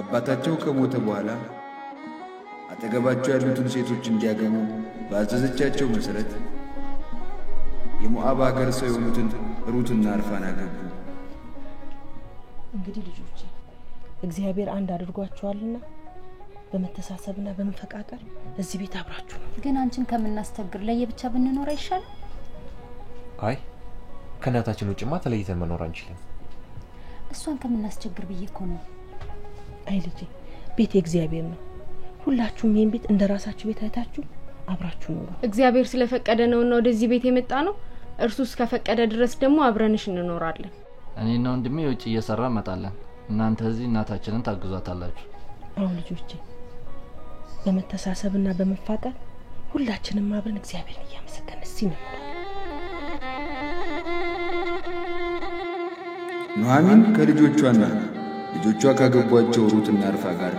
አባታቸው ከሞተ በኋላ አጠገባቸው ያሉትን ሴቶች እንዲያገቡ ባዘዘቻቸው መሰረት የሞዓብ ሀገር ሰው የሆኑትን ሩትና ኦርፋን አገቡ። እንግዲህ ልጆች እግዚአብሔር አንድ አድርጓችኋልና በመተሳሰብና በመፈቃቀር እዚህ ቤት አብራችሁ ነው። ግን አንቺን ከምናስተግር ለየብቻ ብንኖር አይሻልም? አይ ከናታችን ውጭማ ተለይተን መኖር አንችልም። እሷን ከምናስቸግር ብዬ እኮ ነው። አይ ልጄ ቤት የእግዚአብሔር ነው። ሁላችሁም ይሄን ቤት እንደራሳችሁ ቤት አይታችሁ አብራችሁ ኑሩ። እግዚአብሔር ስለፈቀደ ነውና ወደዚህ ቤት የመጣ ነው። እርሱ እስከፈቀደ ድረስ ደግሞ አብረንሽ እንኖራለን። እኔና ወንድሜ ውጭ እየሰራ መጣለን። እናንተ እዚህ እናታችንን ታግዟታላችሁ። አሁን ልጆቼ በመተሳሰብና በመፋቀር ሁላችንም አብረን እግዚአብሔርን እያመሰገንን ሲኖር ኑሐሚን ከልጆቿና ልጆቿ ካገቧቸው ሩትና አርፋ ጋር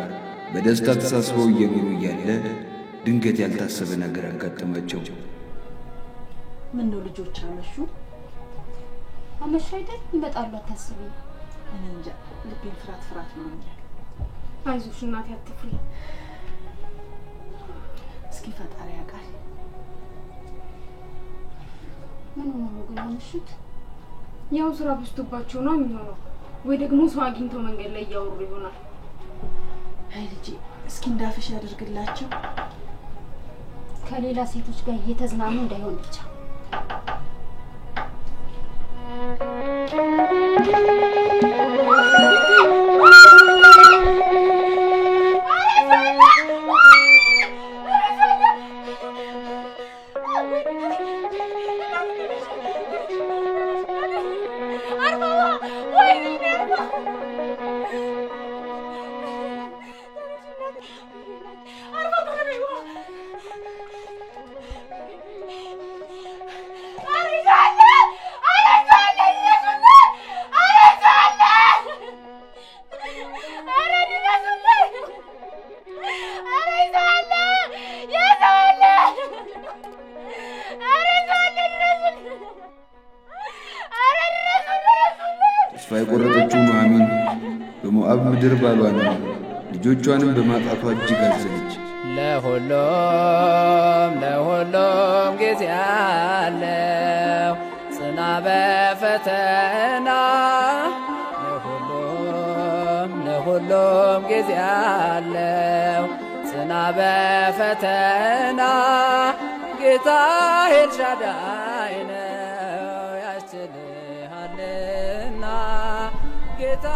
በደስታ ተሳስበው እየኖሩ እያለ ድንገት ያልታሰበ ነገር አጋጠማቸው። ምን ነው ልጆች አመሹ? አመሹ አይደል? ይመጣሉ አታስቢ። እኔ እንጃ ልቤን ፍራት ነው። አይዞሽ እናቴ አትፍሪ። እስኪ ፈጣሪ ያውቃል። ምን ነው ግን አመሹት? ያው ስራ በዝቶባቸው ነው የሚሆነው፣ ወይ ደግሞ ሰው አግኝተው መንገድ ላይ ያወሩ ይሆናል። አይ ልጄ እስኪ እንዳፍሽ ያድርግላቸው። ከሌላ ሴቶች ጋር እየተዝናኑ እንዳይሆን ብቻ። ተስፋ የቆረጠችው ኑሐሚን በሞዓብ ምድር ባሏን ልጆቿንም በማጣቷ እጅግ አዘነች። ለሁሉም ጊዜ አለው ጽና በፈተና ለሁሉም ጊዜ አለው ጽና በፈተና ጌታ ኤልሻዳይ ነው ያስችልሃልና ጌታ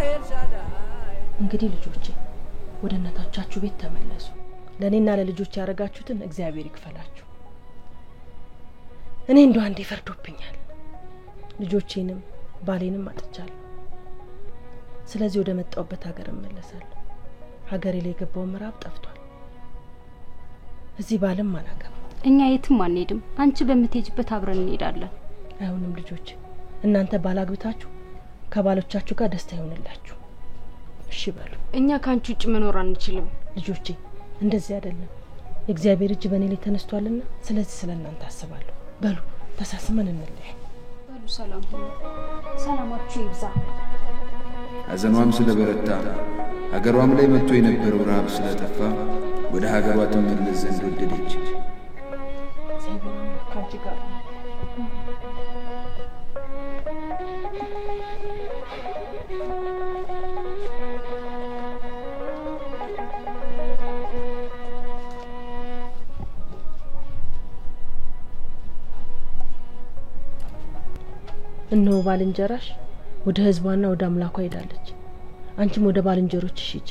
ኤልሻዳይ። እንግዲህ ልጆቼ ወደ እናታችሁ ቤት ተመለሱ። ለኔና ለልጆች ያረጋችሁትን እግዚአብሔር ይክፈላችሁ። እኔ እንደው አንዴ ፈርዶብኛል። ልጆቼንም ባሌንም አጥቻለሁ። ስለዚህ ወደ መጣውበት ሀገር እመለሳለሁ። ሀገሬ ላይ የገባው ምዕራብ ጠፍቷል። እዚህ ባልም አላገባም። እኛ የትም አንሄድም። አንቺ በምትሄጂበት አብረን እንሄዳለን። አይሆንም ልጆች፣ እናንተ ባላግብታችሁ ከባሎቻችሁ ጋር ደስታ ይሆንላችሁ። እሺ በሉ። እኛ ካንቺ ውጭ መኖር አንችልም። ልጆቼ እንደዚህ አይደለም። የእግዚአብሔር እጅ በእኔ ላይ ተነስቷልና ስለዚህ ስለእናንተ አስባለሁ። በሉ ተሳስመን እንለያይ። በሉ ሰላም ሁኑ። ሰላማችሁ ይብዛ። ሐዘኗም ስለበረታ ሀገሯም ላይ መጥቶ የነበረው ረሃብ ስለጠፋ ወደ ሀገሯ ትመለስ ዘንድ ወደደች። እግዚአብሔር ካንቺ ጋር እነሆ ባልንጀራሽ ወደ ህዝቧና ወደ አምላኳ ሄዳለች። አንቺም ወደ ባልንጀሮችሽ ሂጂ።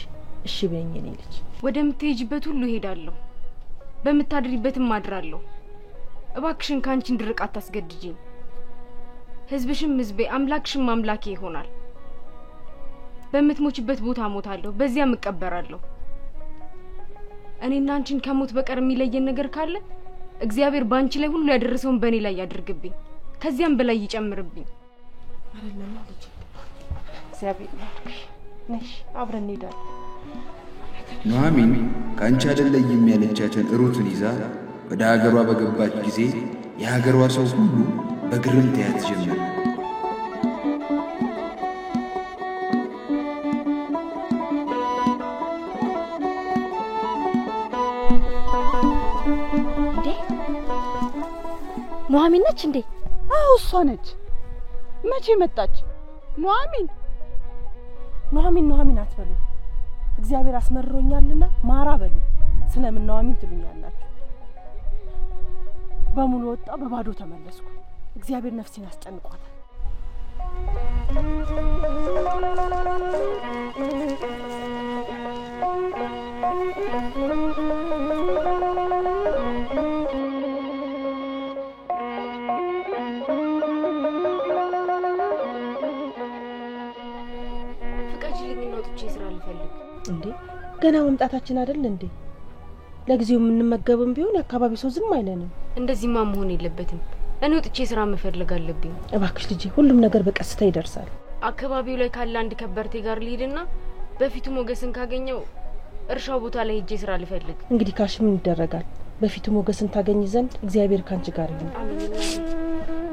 እሺ በይኝ እኔ ልጅ። ወደምትሄጂበት ሁሉ ሄዳለሁ፣ በመታድሪበትም አድራለሁ። እባክሽን ካንቺ እንድርቅ አታስገድጂኝ። ህዝብሽም ህዝቤ፣ አምላክሽም አምላኬ ይሆናል። በምትሞችበት ቦታ ሞታለሁ፣ በዚያም እቀበራለሁ። እኔና አንቺን ከሞት በቀር የሚለየን ነገር ካለ እግዚአብሔር ባንቺ ላይ ሁሉ ያደረሰውን በእኔ ላይ ያድርግብኝ፣ ከዚያም በላይ ይጨምርብኝ። አይደለም ልጅ፣ እግዚአብሔር ነሽ፣ አብረን እንሄዳለን። ኑሐሚን ካንቺ አይደለም ያለቻትን ሩትን ይዛ ወደ ሀገሯ በገባች ጊዜ የሀገሯ ሰው ሁሉ በግርምት ያያት ጀመረ። እንዴ ኑሐሚን ነች እንዴ? አዎ እሷ ነች። መቼ መጣች? ኑሐሚን ኑሐሚን አትበሉ። እግዚአብሔር አስመርሮኛልና ማራ በሉ። ስለምን ኑሐሚን ትሉኛላችሁ? በሙሉ ወጣ በባዶ ተመለስኩ። እግዚአብሔር ነፍሴን አስጨንቋታል። ፍቃጅልኝ ነው ጥቼ ስራ ልፈልግ እንዴ? ገና መምጣታችን አይደል እንዴ? ለጊዜው የምንመገብም ቢሆን የአካባቢ ሰው ዝም አይለንም። እንደዚህማ መሆን የለበትም። እኔ ወጥቼ ስራ መፈለግ አለብኝ። እባክሽ ልጄ፣ ሁሉም ነገር በቀስታ ይደርሳል። አካባቢው ላይ ካለ አንድ ከበርቴ ጋር ልሂድና በፊቱ ሞገስን ካገኘው እርሻው ቦታ ላይ ሄጄ ስራ ልፈልግ። እንግዲህ ካሽ ምን ይደረጋል? በፊቱ ሞገስን ታገኝ ዘንድ እግዚአብሔር ካንቺ ጋር ይሁን። አሜን።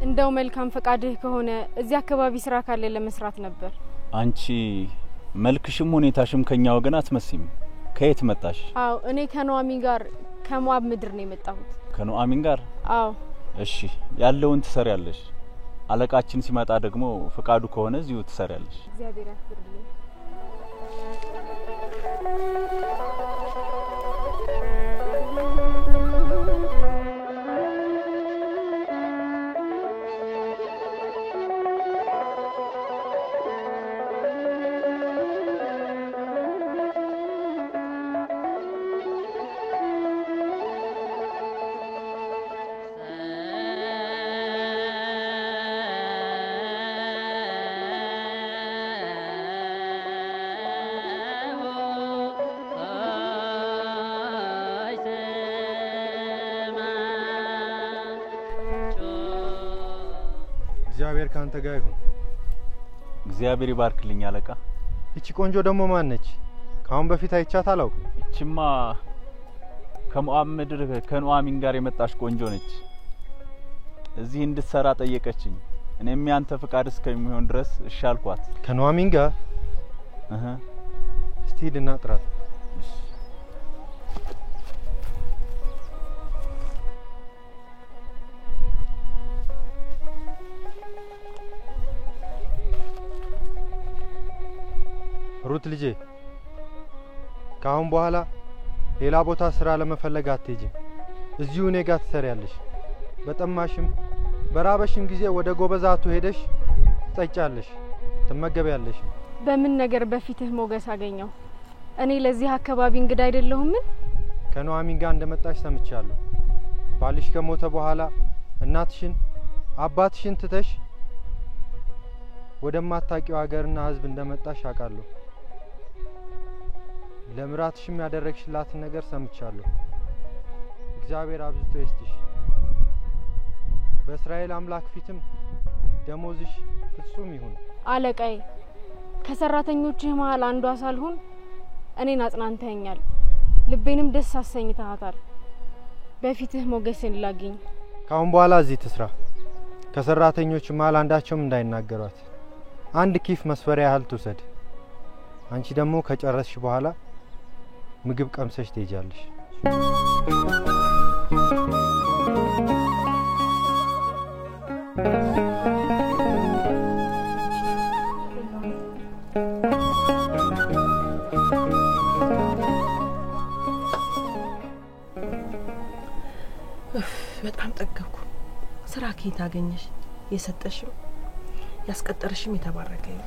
እንደው መልካም ፈቃድህ ከሆነ እዚህ አካባቢ ስራ ካለ ለመስራት ነበር። አንቺ መልክሽም ሁኔታሽም ከኛ ወገን አትመስይም። ከየት መጣሽ? አው እኔ ከኑአሚን ጋር ከሞአብ ምድር ነው የመጣሁት። ከኑአሚን ጋር? አው። እሺ፣ ያለውን ትሰሪያለሽ። አለቃችን ሲመጣ ደግሞ ፈቃዱ ከሆነ እዚሁ ትሰሪያለሽ። እግዚአብሔር ያክብርልኝ። እግዚአብሔር ካንተ ጋር ይሁን። እግዚአብሔር ይባርክልኝ አለቃ። እቺ ቆንጆ ደግሞ ማን ነች? ካሁን በፊት አይቻት አላውቅም። እቺማ ከሞአብ ምድር ከኑአሚን ጋር የመጣች ቆንጆ ነች። እዚህ እንድትሰራ ጠየቀችኝ። እኔም ያንተ ፍቃድ እስከሚሆን ድረስ እሺ አልኳት። ከኑአሚን ጋር እስቲ ሂድና ጥራት። ሩት ልጄ፣ ካሁን በኋላ ሌላ ቦታ ስራ ለመፈለግ አትሄጂም። እዚሁ እኔ ጋር ትሰሪያለሽ። በጠማሽም በራበሽም ጊዜ ወደ ጎበዛቱ ሄደሽ ትጠጫለሽ፣ ትመገቢያለሽ። በምን ነገር በፊትህ ሞገስ አገኘው? እኔ ለዚህ አካባቢ እንግዳ አይደለሁም። ከኑአሚን ጋር እንደመጣሽ ሰምቻለሁ። ባልሽ ከሞተ በኋላ እናትሽን አባትሽን ትተሽ ወደማታውቂው ሀገርና ህዝብ እንደመጣሽ አውቃለሁ። ለምራትሽም ያደረግሽላትን ነገር ሰምቻለሁ። እግዚአብሔር አብዝቶ ይስጥሽ። በእስራኤል አምላክ ፊትም ደሞዝሽ ፍጹም ይሁን። አለቃዬ፣ ከሰራተኞችህ መሃል አንዷ ሳልሆን እኔን አጽናንተኸኛል፣ ልቤንም ደስ አሰኝተሃታል። በፊትህ ሞገስን ላግኝ። ካሁን በኋላ እዚህ ትስራ። ከሰራተኞች መሃል አንዳቸውም እንዳይናገሯት። አንድ ኪፍ መስፈሪያ ያህል ትውሰድ። አንቺ ደግሞ ከጨረስሽ በኋላ ምግብ ቀምሰሽ ትሄጃለሽ። በጣም ጠገብኩ። ስራ ከየት አገኘሽ? የሰጠሽው ያስቀጠረሽም የተባረከ ነው።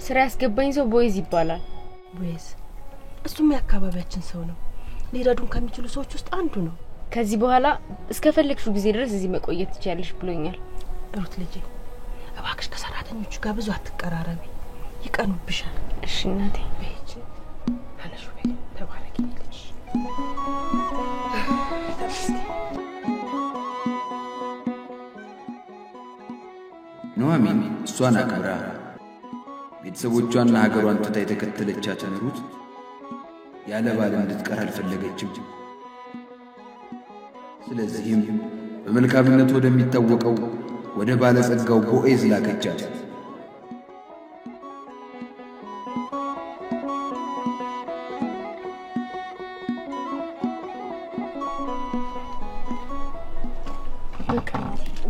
ስራ ያስገባኝ ሰው ቦይዝ ይባላል። ቦይዝ? እሱም የአካባቢያችን ሰው ነው። ሊረዱን ከሚችሉ ሰዎች ውስጥ አንዱ ነው። ከዚህ በኋላ እስከፈለግሽው ጊዜ ድረስ እዚህ መቆየት ትችያለሽ ብሎኛል። ሩት ልጄ፣ እባክሽ ከሰራተኞቹ ጋር ብዙ አትቀራረቢ፣ ይቀኑብሻል። እሺ እናቴ። በይጂ አለሽ ወይ? ተባረኪ ልጅ። ኑአሚን እሷን አክብራ ቤተሰቦቿና ሀገሯን ትታ የተከተለቻትን ሩት ያለ ባል እንድትቀር አልፈለገችም። ስለዚህም በመልካምነት ወደሚታወቀው ወደ ባለጸጋው ቦዔዝ ላከቻት።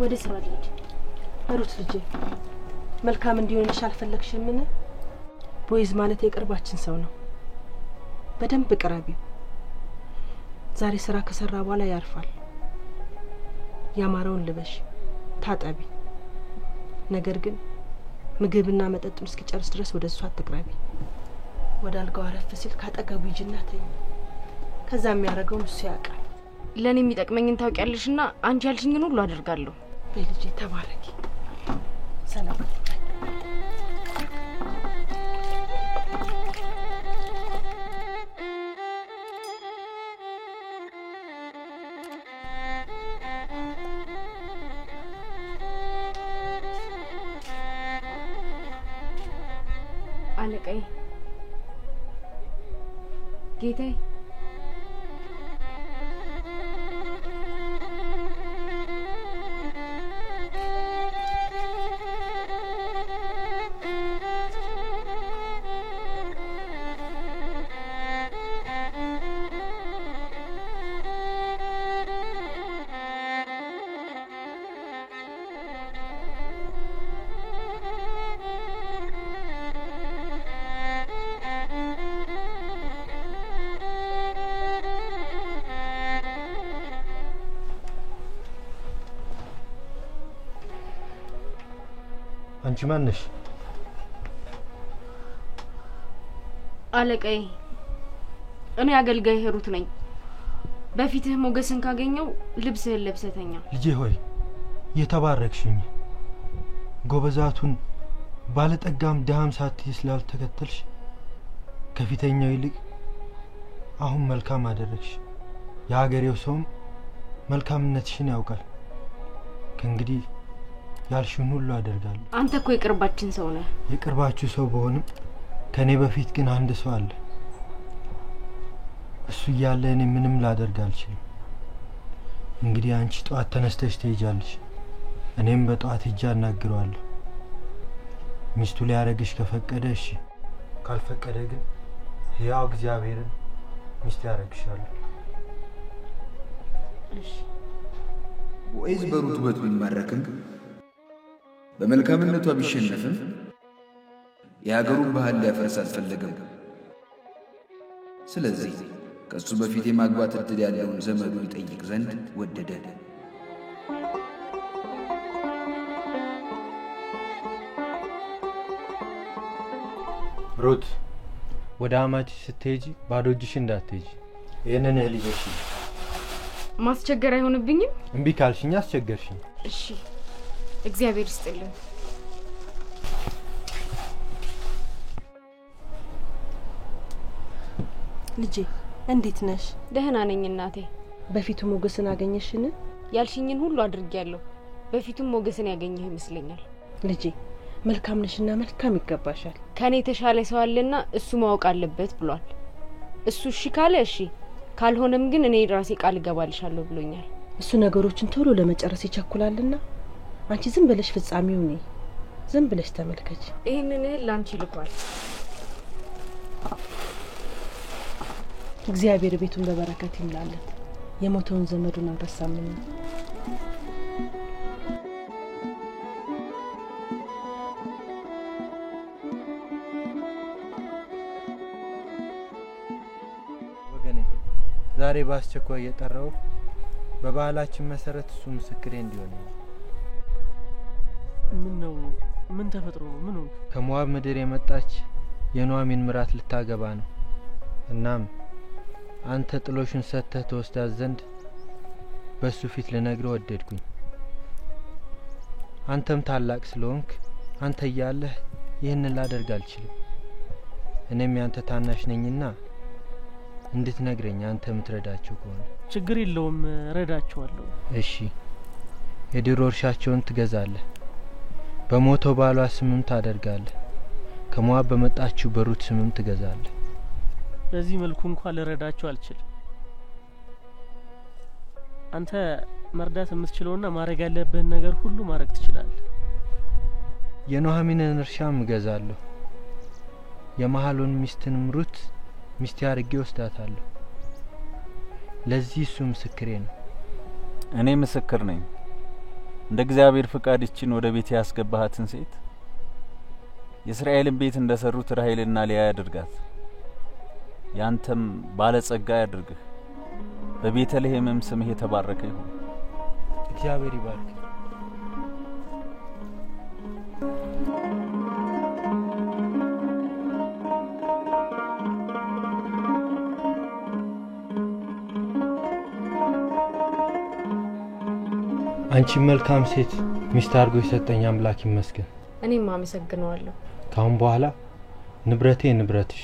ወደ ስራ ልሂድ። ሩት ልጄ መልካም እንዲሆንልሽ አልፈለግሽምን? ቦይዝ ማለት የቅርባችን ሰው ነው። በደንብ ቅረቢው። ዛሬ ስራ ከሰራ በኋላ ያርፋል። ያማረውን ልበሽ፣ ታጠቢ። ነገር ግን ምግብና መጠጡን እስኪጨርስ ድረስ ወደ እሱ አትቅረቢ። ወደ አልጋው አረፍ ሲል ካጠገቡ ይጅና ተኝ። ከዛ የሚያደርገውን እሱ ያውቃል። ለኔ የሚጠቅመኝን ታውቂያለሽና አንቺ ያልሽኝን ሁሉ አደርጋለሁ። በልጄ ተባረኪ። ሰላም አለቃዬ ጌታዬ አንቺ ማን ነሽ? አለቃዬ እኔ አገልጋይ ሩት ነኝ። በፊትህ ሞገስን ካገኘው ልብስህን ለብሰተኛ። ልጄ ሆይ የተባረክሽኝ ጎበዛቱን ባለጠጋም ደሃም ሳትይ ስላልተከተልሽ ከፊተኛው ይልቅ አሁን መልካም አደረግሽ። የሀገሬው ሰውም መልካምነትሽን ያውቃል። ከእንግዲህ ያልሽውን ሁሉ አደርጋለሁ። አንተ እኮ የቅርባችን ሰው ነህ። የቅርባችሁ ሰው በሆንም ከኔ በፊት ግን አንድ ሰው አለ። እሱ እያለ እኔ ምንም ላደርግ አልችልም። እንግዲህ አንቺ ጧት ተነስተሽ ትሄጃለሽ። እኔም በጧት ሄጄ አናግረዋለሁ። ሚስቱ ሊያረግሽ ከፈቀደ እሺ፣ ካልፈቀደ ግን ሕያው እግዚአብሔርን ሚስት ያረግሻል። እሺ። ቦዔዝ በሩት ውበት ቢማረክም በመልካምነቷ ቢሸነፍም የሀገሩን ባህል ሊያፈርስ አልፈለገም። ስለዚህ ከሱ በፊት የማግባት እድል ያለውን ዘመዱን ይጠይቅ ዘንድ ወደደ። ሩት ወደ አማቺ ስትሄጂ ባዶ እጅሽ እንዳትሄጂ። ይሄንን እህል ይዘሽ ማስቸገር አይሆንብኝም? እምቢ ካልሽኝ አስቸገርሽኝ። እሺ እግዚአብሔር ይስጥልኝ። ልጄ እንዴት ነሽ? ደህና ነኝ እናቴ። በፊቱ ሞገስን አገኘሽን? ያልሽኝን ሁሉ አድርጌያለሁ። በፊቱም ሞገስን ያገኘህ ይመስለኛል። ልጄ መልካም ነሽና መልካም ይገባሻል። ከኔ ተሻለ ሰው አለና እሱ ማወቅ አለበት ብሏል። እሱ እሺ ካለ እሺ፣ ካልሆነም ግን እኔ ራሴ ቃል እገባልሻለሁ ብሎኛል። እሱ ነገሮችን ቶሎ ለመጨረስ ይቸኩላልና አንቺ ዝም ብለሽ ፍጻሜው ነይ። ዝም ብለሽ ተመልከች። ይሄንን እህል ላንቺ ልኳል። እግዚአብሔር ቤቱን በበረከት ይምላለት። የሞተውን ዘመዱን አልረሳምና። ወገኔ ዛሬ ባስቸኳይ የጠራው በባህላችን መሰረት እሱ ምስክሬ እንዲሆን ነው። ምን ነው? ምን ተፈጥሮ ነው? ምን ሆነ? ከሞዓብ ምድር የመጣች የኑኃሚን ምራት ልታገባ ነው። እናም አንተ ጥሎሽን ሰጥተህ ተወስዳት ዘንድ በሱ ፊት ልነግርህ ወደድኩኝ። አንተም ታላቅ ስለሆንክ አንተ እያለህ ይህንን ላደርግ አልችልም። እኔም ያንተ ታናሽ ነኝና እንድትነግረኝ አንተ የምትረዳቸው ከሆነ ችግር የለውም፣ ረዳቸዋለሁ። እሺ። የድሮ እርሻቸውን ትገዛለህ፣ በሞተው ባሏ ስምም ታደርጋለህ፣ ከሞዓብ በመጣችው በሩት ስምም ትገዛለህ። በዚህ መልኩ እንኳን ልረዳቸው አልችልም። አንተ መርዳት የምትችለውና ማድረግ ያለብህን ነገር ሁሉ ማድረግ ትችላለህ። የኑኃሚንን እርሻም እገዛለሁ፣ የመሐሎን ሚስትንም ሩት ሚስቴ አድርጌ ወስዳታለሁ። ለዚህ እሱ ምስክሬ ነው። እኔ ምስክር ነኝ። እንደ እግዚአብሔር ፍቃድ እቺን ወደ ቤት ያስገባሃትን ሴት የእስራኤልን ቤት እንደሰሩት ራሔልና ሊያ ያድርጋት። ያንተም ባለጸጋ ያድርግህ። በቤተልሔምም ስምህ የተባረከ ይሁን። እግዚአብሔር ይባርክ። አንቺ መልካም ሴት ሚስት አድርጎ የሰጠኝ አምላክ ይመስገን። እኔም አመሰግናለሁ። ካሁን በኋላ ንብረቴ ንብረትሽ፣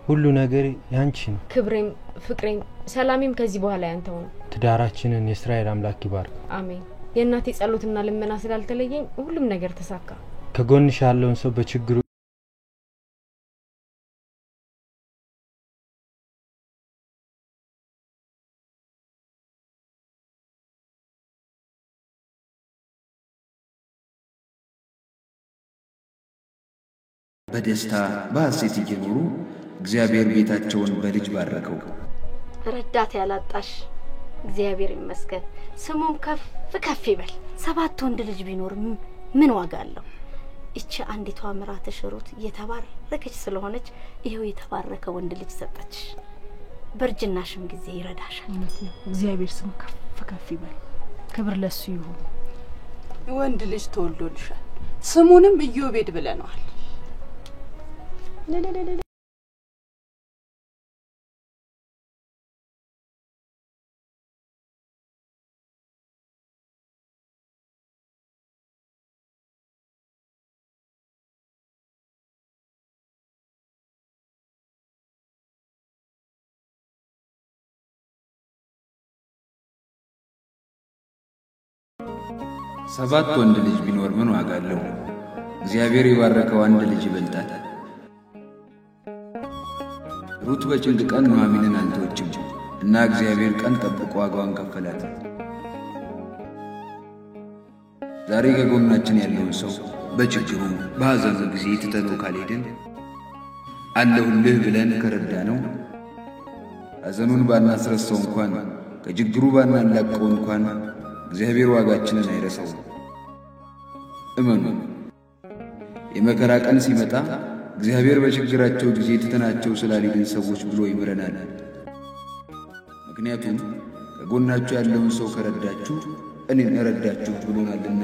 ሁሉ ነገር ያንቺ ነው። ክብሬም ፍቅሬም ሰላሜም ከዚህ በኋላ ያንተው ነው። ትዳራችንን የእስራኤል አምላክ ይባርክ። አሜን። የእናቴ ጸሎትና ልመና ስላልተለየኝ ሁሉም ነገር ተሳካ። ከጎንሽ ያለውን ሰው በችግሩ በደስታ በሐሴት እየኖሩ እግዚአብሔር ቤታቸውን በልጅ ባረከው። ረዳት ያላጣሽ እግዚአብሔር ይመስገን፣ ስሙም ከፍ ከፍ ይበል። 7 ወንድ ልጅ ቢኖር ምን ዋጋ አለው? እቺ አንዲቷ ምራትሽ ሩት የተባረከች ስለሆነች ይሄው የተባረከ ወንድ ልጅ ሰጠች። በርጅናሽም ጊዜ ይረዳሻል። እግዚአብሔር ስሙ ከፍ ከፍ ይበል። ክብር ለሱ ይሁን። ወንድ ልጅ ተወልዶልሻል፣ ስሙንም ኢዮቤድ ብለናል። ሰባት ወንድ ልጅ ቢኖር ምን ዋጋ አለው? እግዚአብሔር የባረከው አንድ ልጅ ይበልጣል። ሩት በጭንቅ ቀን ኑኃሚንን አልተወችም እና እግዚአብሔር ቀን ጠብቆ ዋጋዋን ከፈላት። ዛሬ ከጎናችን ያለውን ሰው በችግሩ በሐዘኑ ጊዜ ትተነው ካልሄድን አለሁልህ ብለን ከረዳነው ሐዘኑን ባናስረሳው እንኳን ከችግሩ ባናላቀው እንኳን እግዚአብሔር ዋጋችንን አይረሳውም። እመኑ፣ የመከራ ቀን ሲመጣ እግዚአብሔር በችግራቸው ጊዜ ትተናቸው ስላልሄድን ሰዎች ብሎ ይምረናል። ምክንያቱም ከጎናችሁ ያለውን ሰው ከረዳችሁ እኔን ረዳችሁ ብሎናልና።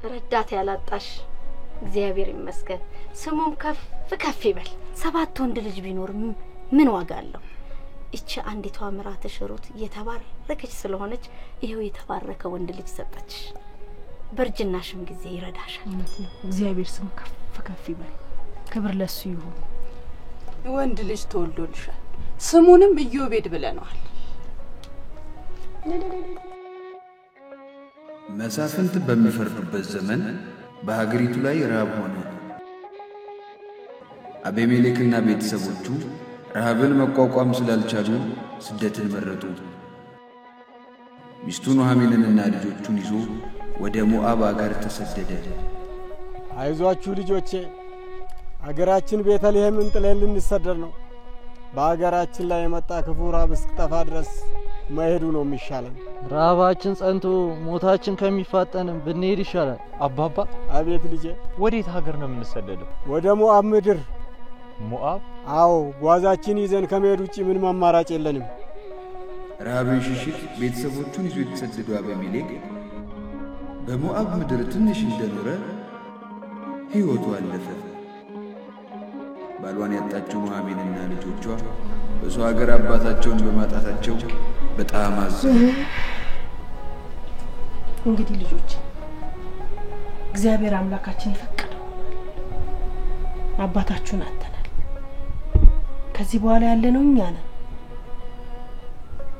ረዳት ያላጣሽ እግዚአብሔር ይመስገን፣ ስሙም ከፍ ከፍ ይበል። 7 ወንድ ልጅ ቢኖር ምን ዋጋ አለው? እቺ አንዲቷ ምራትሽ ሩት የተባረከች ስለሆነች ይሄው የተባረከ ወንድ ልጅ ሰጠች። በርጅናሽም ጊዜ ይረዳሻል። እግዚአብሔር ስሙ ከፍ ከፍ ይበል። ክብር ለሱ ይሁን። ወንድ ልጅ ተወልዶልሻል፣ ስሙንም ኢዮቤድ ብለናል። መሳፍንት በሚፈርዱበት ዘመን በሀገሪቱ ላይ ረሃብ ሆነ። አቤሜሌክና ቤተሰቦቹ ረሃብን መቋቋም ስላልቻሉ ስደትን መረጡ። ሚስቱ ኑኃሚንንና ልጆቹን ይዞ ወደ ሞዓብ አገር ተሰደደ። አይዟችሁ ልጆቼ፣ አገራችን ቤተልሔምን ጥለን ልንሰደድ ነው። በአገራችን ላይ የመጣ ክፉ ረሃብ እስክጠፋ ድረስ መሄዱ ነው የሚሻለን። ረሃባችን ጸንቶ ሞታችን ከሚፋጠን ብንሄድ ይሻላል። አባባ። አቤት ልጄ። ወዴት ሀገር ነው የምንሰደደው? ወደ ሞዓብ ምድር። ሞዓብ? አዎ፣ ጓዛችን ይዘን ከመሄድ ውጪ ምንም አማራጭ የለንም። ረሃብን ሽሽት ቤተሰቦቹን ይዞ የተሰደደው አቤሜሌክ በሞዓብ ምድር ትንሽ እንደኖረ ሕይወቱ አለፈ። ባሏን ያጣችው ኑኃሚንና ልጆቿ በሰው ሀገር አባታቸውን በማጣታቸው በጣም አዘኑ። እንግዲህ ልጆች እግዚአብሔር አምላካችን ይፈቀደው አባታችሁን አጥተናል። ከዚህ በኋላ ያለነው እኛ ነን።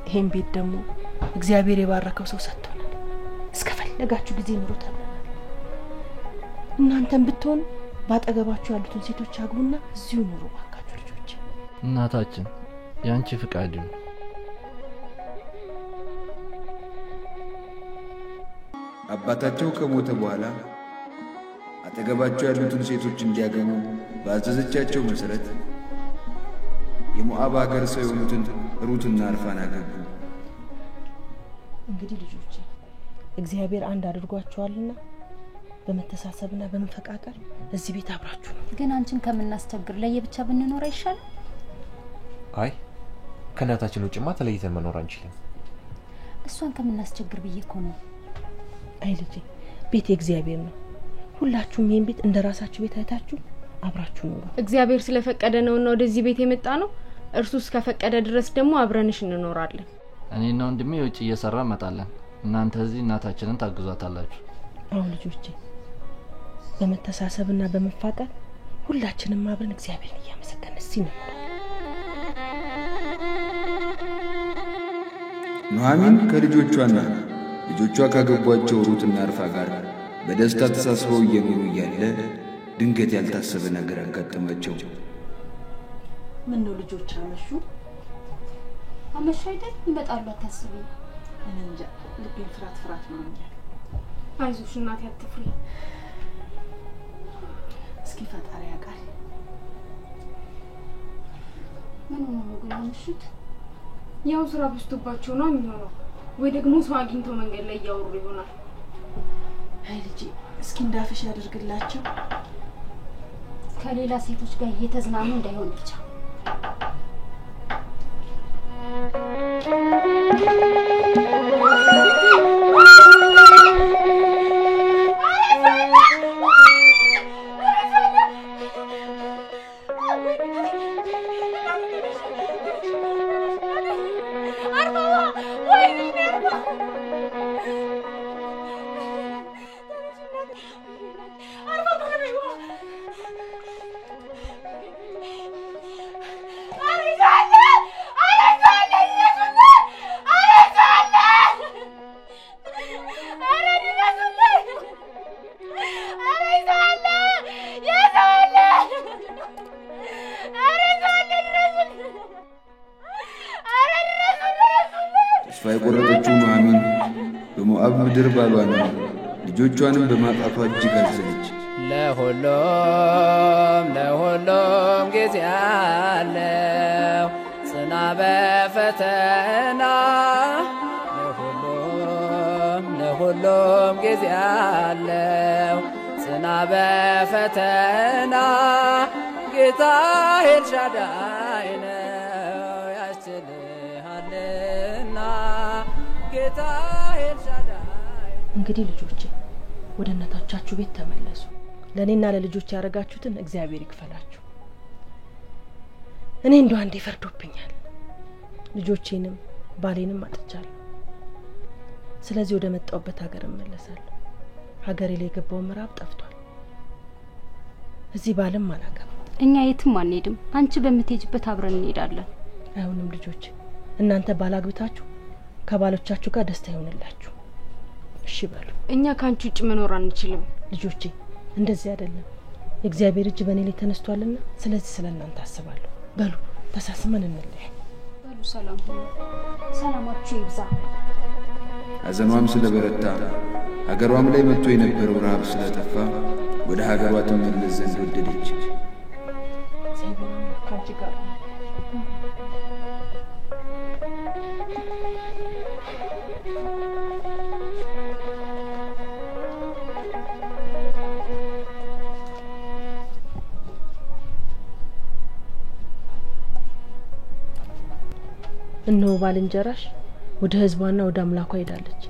ይሄን ቤት ደግሞ እግዚአብሔር የባረከው ሰው ሰጥቶናል። እስከፈለጋችሁ ጊዜ ኑሩ ተብለናል። እናንተም ብትሆን ባጠገባችሁ ያሉትን ሴቶች አግቡና እዚሁ ኑሩ ባካችሁ ልጆች። እናታችን ያንቺ ፍቃድ ይሁን። አባታቸው ከሞተ በኋላ አጠገባቸው ያሉትን ሴቶች እንዲያገቡ ባዘዘቻቸው መሰረት የሞዓብ ሀገር ሰው የሆኑትን ሩትና ኦርፋን አገቡ። እንግዲህ ልጆች እግዚአብሔር አንድ አድርጓችኋልና በመተሳሰብና በመፈቃቀር እዚህ ቤት አብራችሁ ነው። ግን አንቺን ከምናስቸግር ለየብቻ ብንኖር አይሻል? አይ ከእናታችን ውጭማ ተለይተን መኖር አንችልም። እሷን ከምናስቸግር ብዬ እኮ ነው። አይ ልጄ ቤት የእግዚአብሔር ነው። ሁላችሁም ይሄን ቤት እንደራሳችሁ ቤት አይታችሁ አብራችሁ ኑሩ። እግዚአብሔር ስለፈቀደ ነውና ወደዚህ ቤት የመጣ ነው። እርሱ እስከፈቀደ ድረስ ደግሞ አብረንሽ እንኖራለን። እኔና ወንድሜ ውጭ እየሰራ መጣለን። እናንተ እዚህ እናታችንን ታግዟታላችሁ። አሁን ልጆቼ በመተሳሰብና በመፋቀር ሁላችንም አብረን እግዚአብሔርን እያመሰገንን እስቲ ነው። ኑኃሚን ከልጆቿና ልጆቿ ካገቧቸው ሩትና ኦርፋ ጋር በደስታ ተሳስበው እየኖሩ እያለ ድንገት ያልታሰበ ነገር አጋጠማቸው። ምን ነው ልጆች አመሹ? አመሹ አይደል? ይመጣሉ አታስቢ። እኔ እንጃ ልቤን ፍርሃት ነው እንጂ። አይዞሽ እናቴ አትፍሪ። እስኪ ፈጣሪ ያውቃል። ምን ነው ግን አመሹት? ያው ስራ በዝቶባቸው ነው የሚሆነው፣ ወይ ደግሞ ሰው አግኝተው መንገድ ላይ ያወሩ ይሆናል። አይ ልጄ እስኪ እንዳፍሽ ያድርግላቸው። ከሌላ ሴቶች ጋር እየተዝናኑ እንዳይሆን ብቻ። ተስፋ የቆረጠችው ኑኃሚን በሞዓብ ምድር ባሏን ልጆቿንም በማጣቷ እጅግ አዘነች። ለሁሉም ጊዜ አለው ጽና በፈተና ለሁሉም ጊዜ አለው ጽና በፈተና ጌታ ኤልሻዳይ ነው ያስችልሃልና ጌታ ኤልሻዳይ። እንግዲህ ልጆቼ ወደ እናታችሁ ቤት ተመለሱ። ለኔና ለልጆች ያረጋችሁትን እግዚአብሔር ይክፈላችሁ። እኔ እንደው አንዴ ፈርዶብኛል። ልጆቼንም ባሌንም አጥቻለሁ። ስለዚህ ወደ መጣውበት ሀገር እመለሳለሁ። ሀገሬ ላይ የገባው ምዕራብ ጠፍቷል። እዚህ ባለም አላገባም። እኛ የትም አንሄድም። አንቺ በምትሄጂበት አብረን እንሄዳለን። አይሆንም ልጆች፣ እናንተ ባላግብታችሁ ከባሎቻችሁ ጋር ደስታ ይሆንላችሁ። እሺ በሉ። እኛ ካንቺ ውጭ መኖር አንችልም። ልጆቼ እንደዚህ አይደለም። የእግዚአብሔር እጅ በእኔ ላይ ተነስቷልና ስለዚህ ስለእናንተ አስባለሁ። በሉ ተሳስመን እንለያይ። በሉ ሰላም ሁኑ። ሰላማችሁ ይብዛ። ሐዘኗም ስለበረታ ሀገሯም ላይ መጥቶ የነበረው ረሃብ ስለጠፋ ወደ ሀገሯ ትመለስ ዘንድ ወደደች። እግዚአብሔር ካንቺ ጋር እነሆ ባልንጀራሽ ወደ ህዝቧና ወደ አምላኳ ሄዳለች።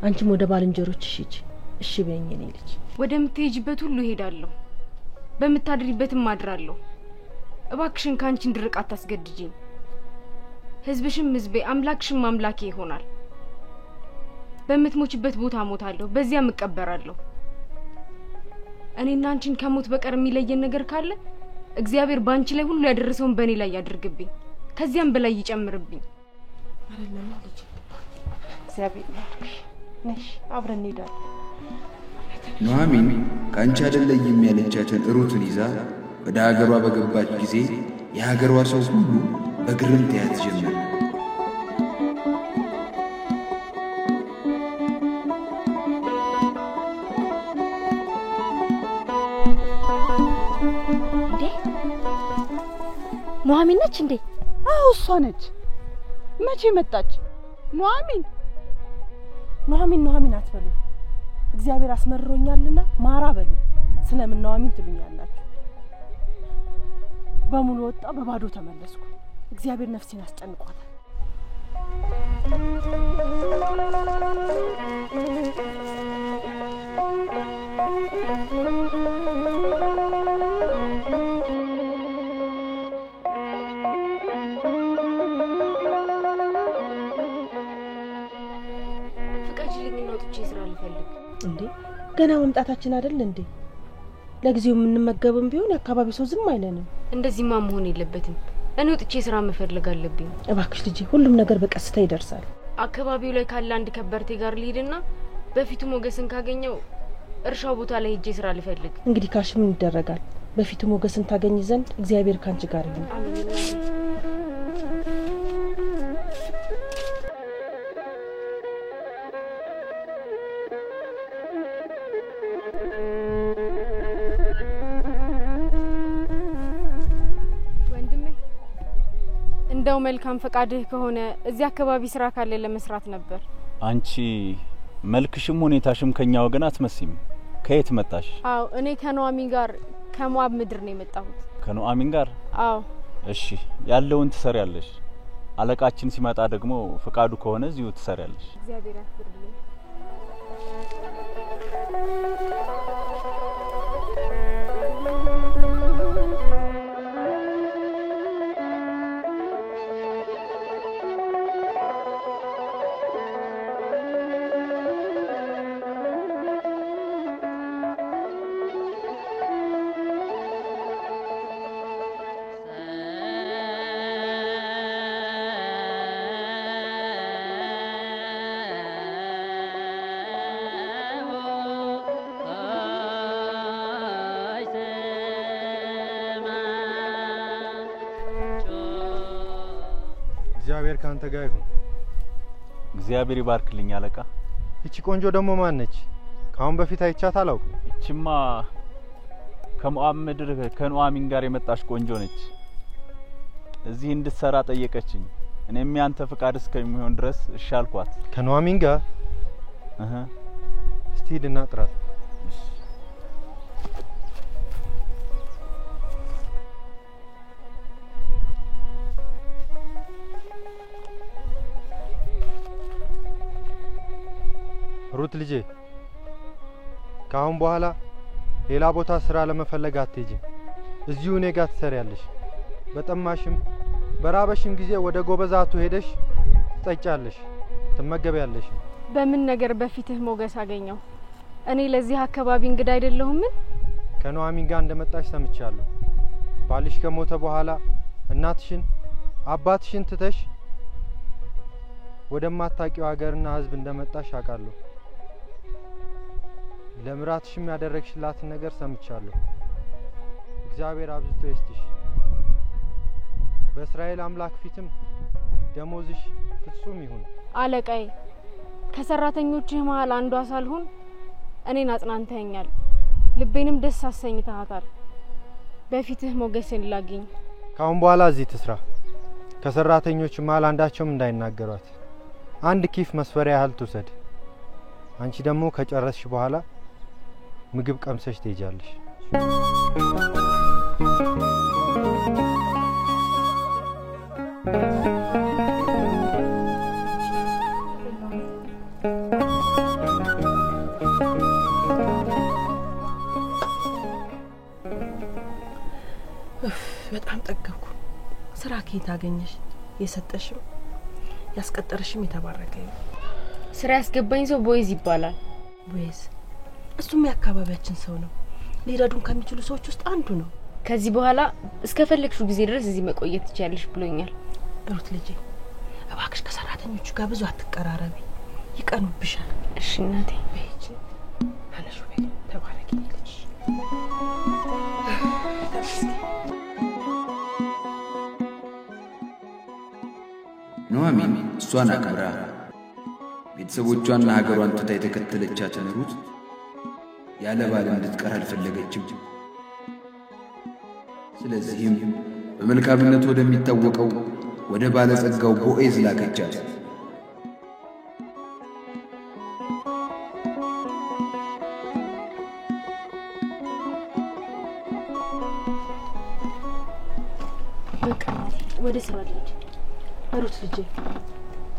አንቺም ወደ ባልንጀሮችሽ ሂጂ። እሺ በይኝ እኔ ልጅ። ወደ ምትሄጂበት ሁሉ ሄዳለሁ፣ በምታድሪበትም አድራለሁ። እባክሽን ካንቺ እንድርቅ አታስገድጂኝ። ህዝብሽም ህዝቤ፣ አምላክሽም አምላኬ ይሆናል። በምትሞችበት ቦታ ሞታለሁ፣ በዚያም እቀበራለሁ። እኔና አንቺን ከሞት በቀር የሚለየን ነገር ካለ እግዚአብሔር ባንቺ ላይ ሁሉ ያደረሰውን በእኔ ላይ ያድርግብኝ፣ ከዚያም በላይ ይጨምርብኝ። አይደለም ልጅ፣ እግዚአብሔር ይመስገን። ነሽ አብረን እንሄዳለን። ኑሐሚን ካንቺ አይደለም ያለቻትን ሩትን ይዛ ወደ ሀገሯ በገባች ጊዜ የሀገሯ ሰው ሁሉ በግርምት ያያት ጀመረ። እንዴ ኑሐሚን ነች እንዴ? አዎ እሷ ነች። መቼ መጣች? ኑሐሚን ኑሐሚን አትበሉ። እግዚአብሔር አስመርሮኛልና ማራ በሉ። ስለምን ኑሐሚን ትሉኛላችሁ? በሙሉ ወጣ በባዶ ተመለስኩ። እግዚአብሔር ነፍሴን አስጨንቋታል። እንዴ ገና መምጣታችን አይደል እንዴ? ለጊዜው የምንመገብም ቢሆን የአካባቢ ሰው ዝም አይለንም። እንደዚህማ መሆን የለበትም። እኔ ወጥቼ ስራ መፈለግ አለብኝ። እባክሽ ልጄ፣ ሁሉም ነገር በቀስታ ይደርሳል። አካባቢው ላይ ካለ አንድ ከበርቴ ጋር ልሂድና በፊቱ ሞገስን ካገኘው እርሻው ቦታ ላይ ሄጄ ስራ ልፈልግ። እንግዲህ ካልሽ ምን ይደረጋል? በፊቱ ሞገስን ታገኝ ዘንድ እግዚአብሔር ካንቺ ጋር ይሁን። አሜን። እንደው መልካም ፈቃድህ ከሆነ እዚህ አካባቢ ስራ ካለ ለመስራት ነበር። አንቺ መልክሽም ሁኔታሽም ከኛ ወገን አትመስይም። ከየት መጣሽ? አዎ እኔ ከኑሐሚን ጋር ከሞዓብ ምድር ነው የመጣሁት። ከኑሐሚን ጋር? አዎ። እሺ ያለውን ትሰሪያለሽ። አለቃችን ሲመጣ ደግሞ ፈቃዱ ከሆነ እዚሁ ትሰሪያለሽ። እግዚአብሔር ያክብርልኝ። እግዚአብሔር ካንተ ጋር ይሁን። እግዚአብሔር ይባርክልኝ አለቃ። እቺ ቆንጆ ደግሞ ማን ነች? ካሁን በፊት አይቻት አላውቅም። እቺማ ከሞዓብ ምድር ከኑሐሚን ጋር የመጣች ቆንጆ ነች። እዚህ እንድትሰራ ጠየቀችኝ። እኔም ያንተ ፍቃድ እስከሚሆን ድረስ እሺ አልኳት። ከኑሐሚን ጋር እስቲ ሂድና ጥራት። ሩት ልጄ፣ ካሁን በኋላ ሌላ ቦታ ስራ ለመፈለግ አትሄጂም። እዚሁ እኔ ጋር ትሰሪያለሽ። በጠማሽም በራበሽም ጊዜ ወደ ጎበዛቱ ሄደሽ ትጠጫለሽ፣ ትመገቢያለሽ። በምን ነገር በፊትህ ሞገስ አገኘው? እኔ ለዚህ አካባቢ እንግዳ አይደለሁም። ከኑሐሚን ጋር እንደመጣሽ ሰምቻለሁ። ባልሽ ከሞተ በኋላ እናትሽን አባትሽን ትተሽ ወደማታውቂው ሀገርና ህዝብ እንደመጣሽ አውቃለሁ። ለምራትሽም ያደረግሽላትን ነገር ሰምቻለሁ። እግዚአብሔር አብዝቶ ይስጥሽ። በእስራኤል አምላክ ፊትም ደሞዝሽ ፍጹም ይሁን። አለቃዬ ከሰራተኞችህ መሃል አንዷ ሳልሆን እኔን አጽናንተኸኛል፣ ልቤንም ደስ አሰኝተሃታል። በፊትህ ሞገስን ላግኝ። ካሁን በኋላ እዚህ ትስራ። ከሰራተኞች መሃል አንዳቸውም እንዳይናገሯት። አንድ ኪፍ መስፈሪያ ያህል ትውሰድ። አንቺ ደግሞ ከጨረስሽ በኋላ ምግብ ቀምሰሽ ትሄጃለሽ። በጣም ጠገብኩ። ስራ ከየት አገኘሽ? የሰጠሽም ያስቀጠረሽም የተባረከ ነው። ስራ ያስገባኝ ሰው ቦይዝ ይባላል። ቦይዝ እሱም የአካባቢያችን ሰው ነው። ሊረዱን ከሚችሉ ሰዎች ውስጥ አንዱ ነው። ከዚህ በኋላ እስከፈለግሽው ጊዜ ድረስ እዚህ መቆየት ትችያለሽ ብሎኛል። ሩት ልጄ እባክሽ ከሰራተኞቹ ጋር ብዙ አትቀራረቢ፣ ይቀኑብሻል። እሺ እናቴ። በይጂ አለሽ ወይ ተባረኪ ልጅ። ኑሐሚን እሷን አክብራ ቤተሰቦቿና ሀገሯን ትታ የተከተለቻትን ሩት ያለ ባል እንድትቀር አልፈለገችም። ስለዚህም በመልካምነት ወደሚታወቀው ወደ ባለጸጋው ቦዔዝ ላከቻት። በቃ ወደ ስራ ልጅ ሩት ልጄ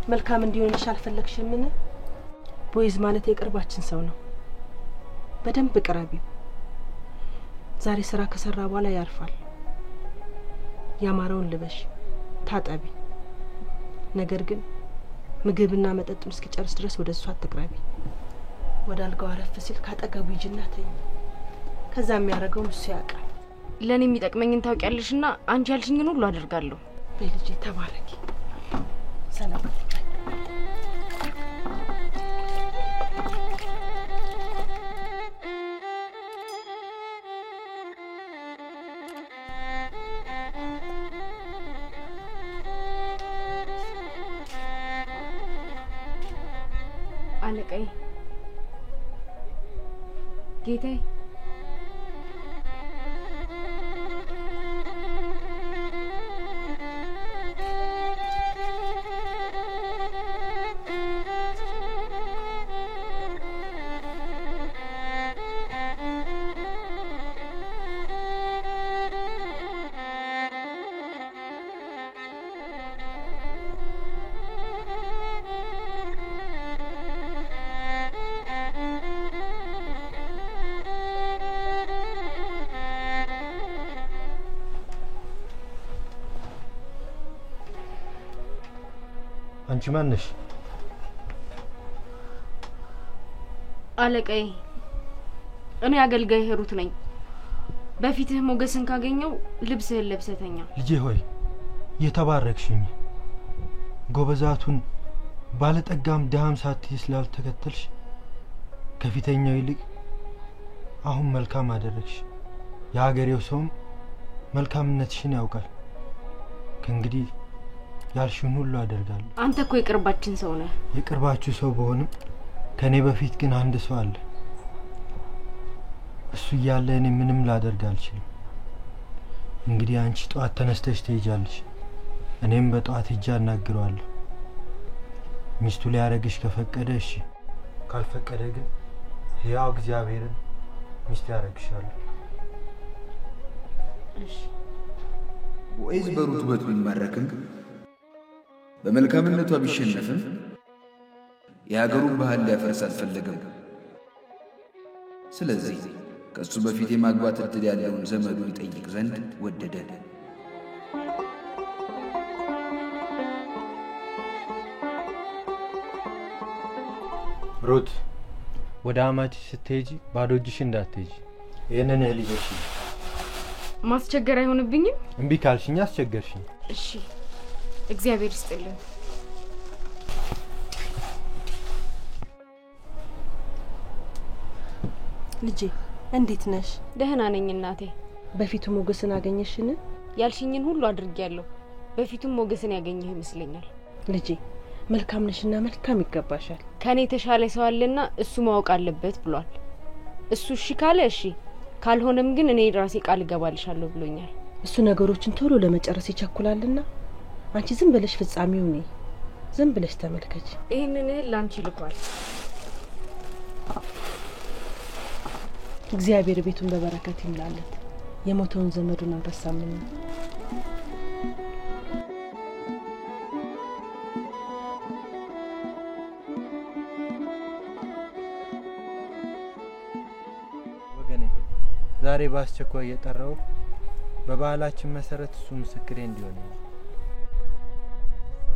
መልካም እንዲሆንልሽ አልፈለግሽምን? ቦዔዝ ማለት የቅርባችን ሰው ነው። በደንብ ቅረቢው። ዛሬ ስራ ከሰራ በኋላ ያርፋል። ያማረውን ልበሽ፣ ታጠቢ። ነገር ግን ምግብና መጠጡን እስኪጨርስ ድረስ ወደ እሱ አትቅረቢ። ወደ አልጋው አረፍ ሲል ካጠገቡ ይጅና ተኝ። ከዛ የሚያደርገውን እሱ ያውቃል። ለኔ የሚጠቅመኝን ታውቂያለሽና አንቺ ያልሽኝን ሁሉ አደርጋለሁ። በልጄ ተባረኪ። ሰላም አለቃዬ። ጌታዬ አንቺ ማን ነሽ? አለቃዬ እኔ አገልጋይ ሩት ነኝ። በፊትህ ሞገስን ካገኘው ልብስህን ለብሰተኛ። ልጄ ሆይ የተባረክሽኝ፣ ጎበዛቱን ባለጠጋም ደሃም ሳትይ ስላልተከተልሽ ከፊተኛው ይልቅ አሁን መልካም አደረግሽ። የሀገሬው ሰውም መልካምነትሽን ያውቃል። ከእንግዲህ ያልሽውን ሁሉ አደርጋለሁ። አንተ እኮ የቅርባችን ሰው ነህ። የቅርባችሁ ሰው በሆንም ከኔ በፊት ግን አንድ ሰው አለ። እሱ እያለ እኔ ምንም ላደርግ አልችልም። እንግዲህ አንቺ ጧት ተነስተሽ ትሄጃለሽ፣ እኔም በጧት ሄጄ አናግረዋለሁ። ሚስቱ ሊያረግሽ ከፈቀደ እሺ፣ ካልፈቀደ ግን ሕያው እግዚአብሔርን ሚስት ያረግሻል። እሺ። ቦዔዝ በሩት ውበት ቢማረክም በመልካምነቷ ቢሸነፍም የሀገሩን ባህል ሊያፈርስ አልፈለገም። ስለዚህ ከሱ በፊት የማግባት እድል ያለውን ዘመዱን ይጠይቅ ዘንድ ወደደ። ሩት ወደ አማቺ ስትሄጂ ባዶ እጅሽ እንዳትሄጂ። ይሄንን እህል ይዘሽ ማስቸገር አይሆንብኝም? እምቢ ካልሽኝ አስቸገርሽኝ። እሺ እግዚአብሔር ይስጥልኝ። ልጄ እንዴት ነሽ? ደህና ነኝ እናቴ። በፊቱ ሞገስን አገኘሽን? ያልሽኝን ሁሉ አድርጌያለሁ። በፊቱም ሞገስን ያገኘህ ይመስለኛል። ልጄ መልካም ነሽና መልካም ይገባሻል። ከኔ ተሻለ ሰው አለና እሱ ማወቅ አለበት ብሏል። እሱ እሺ ካለ እሺ፣ ካልሆነም ግን እኔ ራሴ ቃል እገባልሻለሁ ብሎኛል። እሱ ነገሮችን ቶሎ ለመጨረስ ይቸኩላልና አንቺ ዝም ብለሽ ፍጻሜው ነይ፣ ዝም ብለሽ ተመልከች። ይሄንን ላንቺ ልኳል። እግዚአብሔር ቤቱን በበረከት ይምላለት። የሞተውን ዘመዱን አልረሳምና። ወገኔ ዛሬ በአስቸኳይ የጠራው በባህላችን መሰረት እሱ ምስክሬ እንዲሆን ነው።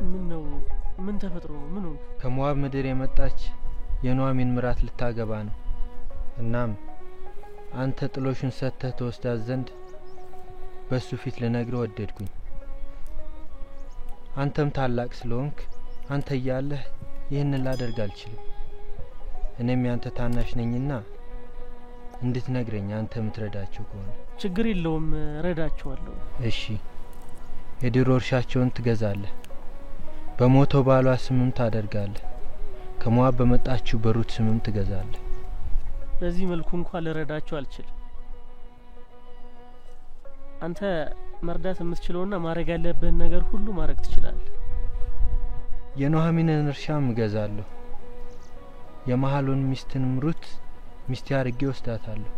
ምን ነው? ምን ተፈጥሮ ነው? ምን ሆነ? ከሞዓብ ምድር የመጣች የኑኃሚን ምራት ልታገባ ነው። እናም አንተ ጥሎሽን ሰጥተህ ተወስዳት ዘንድ በሱ ፊት ልነግርህ ወደድኩኝ። አንተም ታላቅ ስለሆንክ አንተ እያለህ ይህንን ላደርግ አልችልም። እኔም ያንተ ታናሽ ነኝና እንድትነግረኝ አንተ የምትረዳቸው ከሆነ ችግር የለውም፣ ረዳቸዋለሁ። እሺ፣ የድሮ እርሻቸውን ትገዛለህ፣ በሞተው ባሏ ስምም ታደርጋለህ፣ ከሞዓብ በመጣችው በሩት ስምም ትገዛለህ። በዚህ መልኩ እንኳን ልረዳቸው አልችልም። አንተ መርዳት የምትችለውና ማድረግ ያለብህን ነገር ሁሉ ማድረግ ትችላለህ። የኑኃሚንን እርሻም እገዛለሁ፣ የመሐሎን ሚስትንም ሩት ሚስቴ አድርጌ ወስዳታለሁ።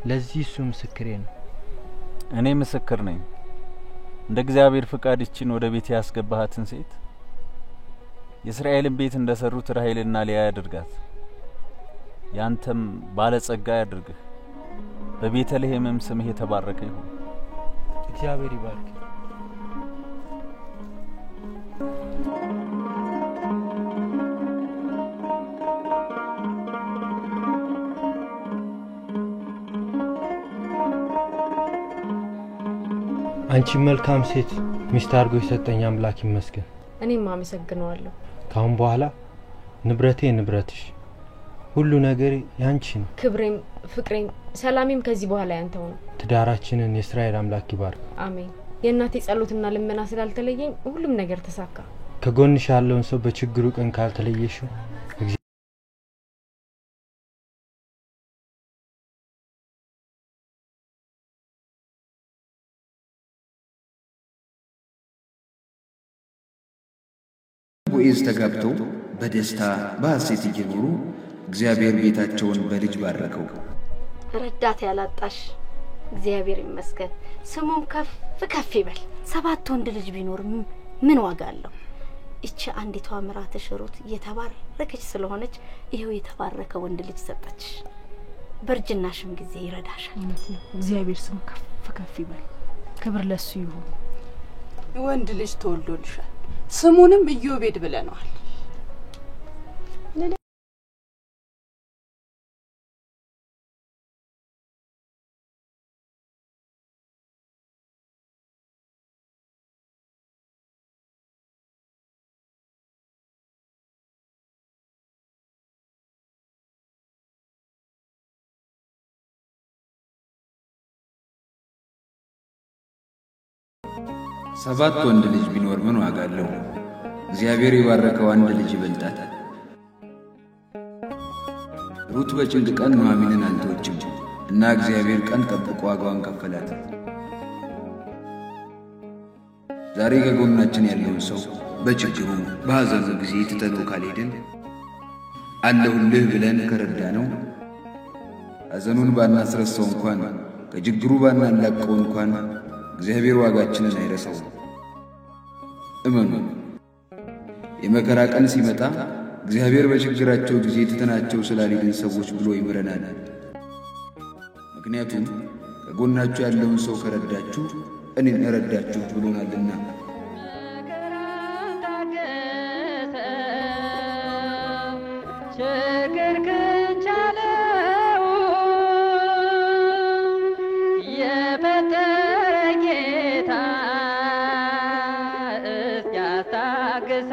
ለዚህ እሱ ምስክሬ ነው። እኔ ምስክር ነኝ። እንደ እግዚአብሔር ፍቃድ እቺን ወደ ቤት ያስገባሃትን ሴት የእስራኤልን ቤት እንደሰሩት ራሔልና ሊያ ያድርጋት። ያንተም ባለጸጋ ያድርግህ። በቤተልሔምም ስምህ የተባረከ ይሁን። እግዚአብሔር ይባርክ። አንቺ መልካም ሴት ሚስት አድርጎ የሰጠኝ አምላክ ይመስገን። እኔም አመሰግነዋለሁ። ካሁን በኋላ ንብረቴ ንብረትሽ፣ ሁሉ ነገር ያንቺ ነው። ክብሬም ፍቅሬም ሰላሜም ከዚህ በኋላ ያንተው ነው። ትዳራችንን የእስራኤል አምላክ ይባርክ። አሜን። የእናቴ ጸሎትና ልመና ስላልተለየኝ ሁሉም ነገር ተሳካ። ከጎንሽ ያለውን ሰው በችግሩ ቀን ካልተለየሽው ቦዔዝ ተጋብተው በደስታ በሐሴት እየኖሩ እግዚአብሔር ቤታቸውን በልጅ ባረከው። ረዳት ያላጣሽ እግዚአብሔር ይመስገን፣ ስሙም ከፍ ከፍ ይበል። 7 ወንድ ልጅ ቢኖር ምን ዋጋ አለው? እቺ አንዲቷ ምራትሽ ሩት የተባረከች ስለሆነች ይሄው የተባረከ ወንድ ልጅ ሰጠችሽ። በርጅናሽም ጊዜ ይረዳሻል። እግዚአብሔር ስሙ ከፍ ከፍ ይበል። ክብር ለሱ ይሁን። ወንድ ልጅ ተወልዶልሻል፣ ስሙንም ኢዮቤድ ብለናል። ሰባት ወንድ ልጅ ቢኖር ምን ዋጋ አለው? እግዚአብሔር የባረከው አንድ ልጅ ይበልጣል። ሩት በጭንቅ ቀን ኑኃሚንን አልተወችም እና እግዚአብሔር ቀን ጠብቆ ዋጋዋን ከፈላት። ዛሬ ከጎናችን ያለውን ሰው በችግሩ በሐዘኑ ጊዜ ትተነው ካልሄድን፣ አለሁልህ ብለን ከረዳነው፣ ሐዘኑን ባናስረሳው እንኳን ከችግሩ ባናላቀው እንኳን እግዚአብሔር ዋጋችንን አይረሳውም። እመኑ፣ የመከራ ቀን ሲመጣ እግዚአብሔር በችግራቸው ጊዜ ትተናቸው ስላልሄድን ሰዎች ብሎ ይምረናል። ምክንያቱም ከጎናችሁ ያለውን ሰው ከረዳችሁ እኔን ረዳችሁ ብሎናልና። ታገሰ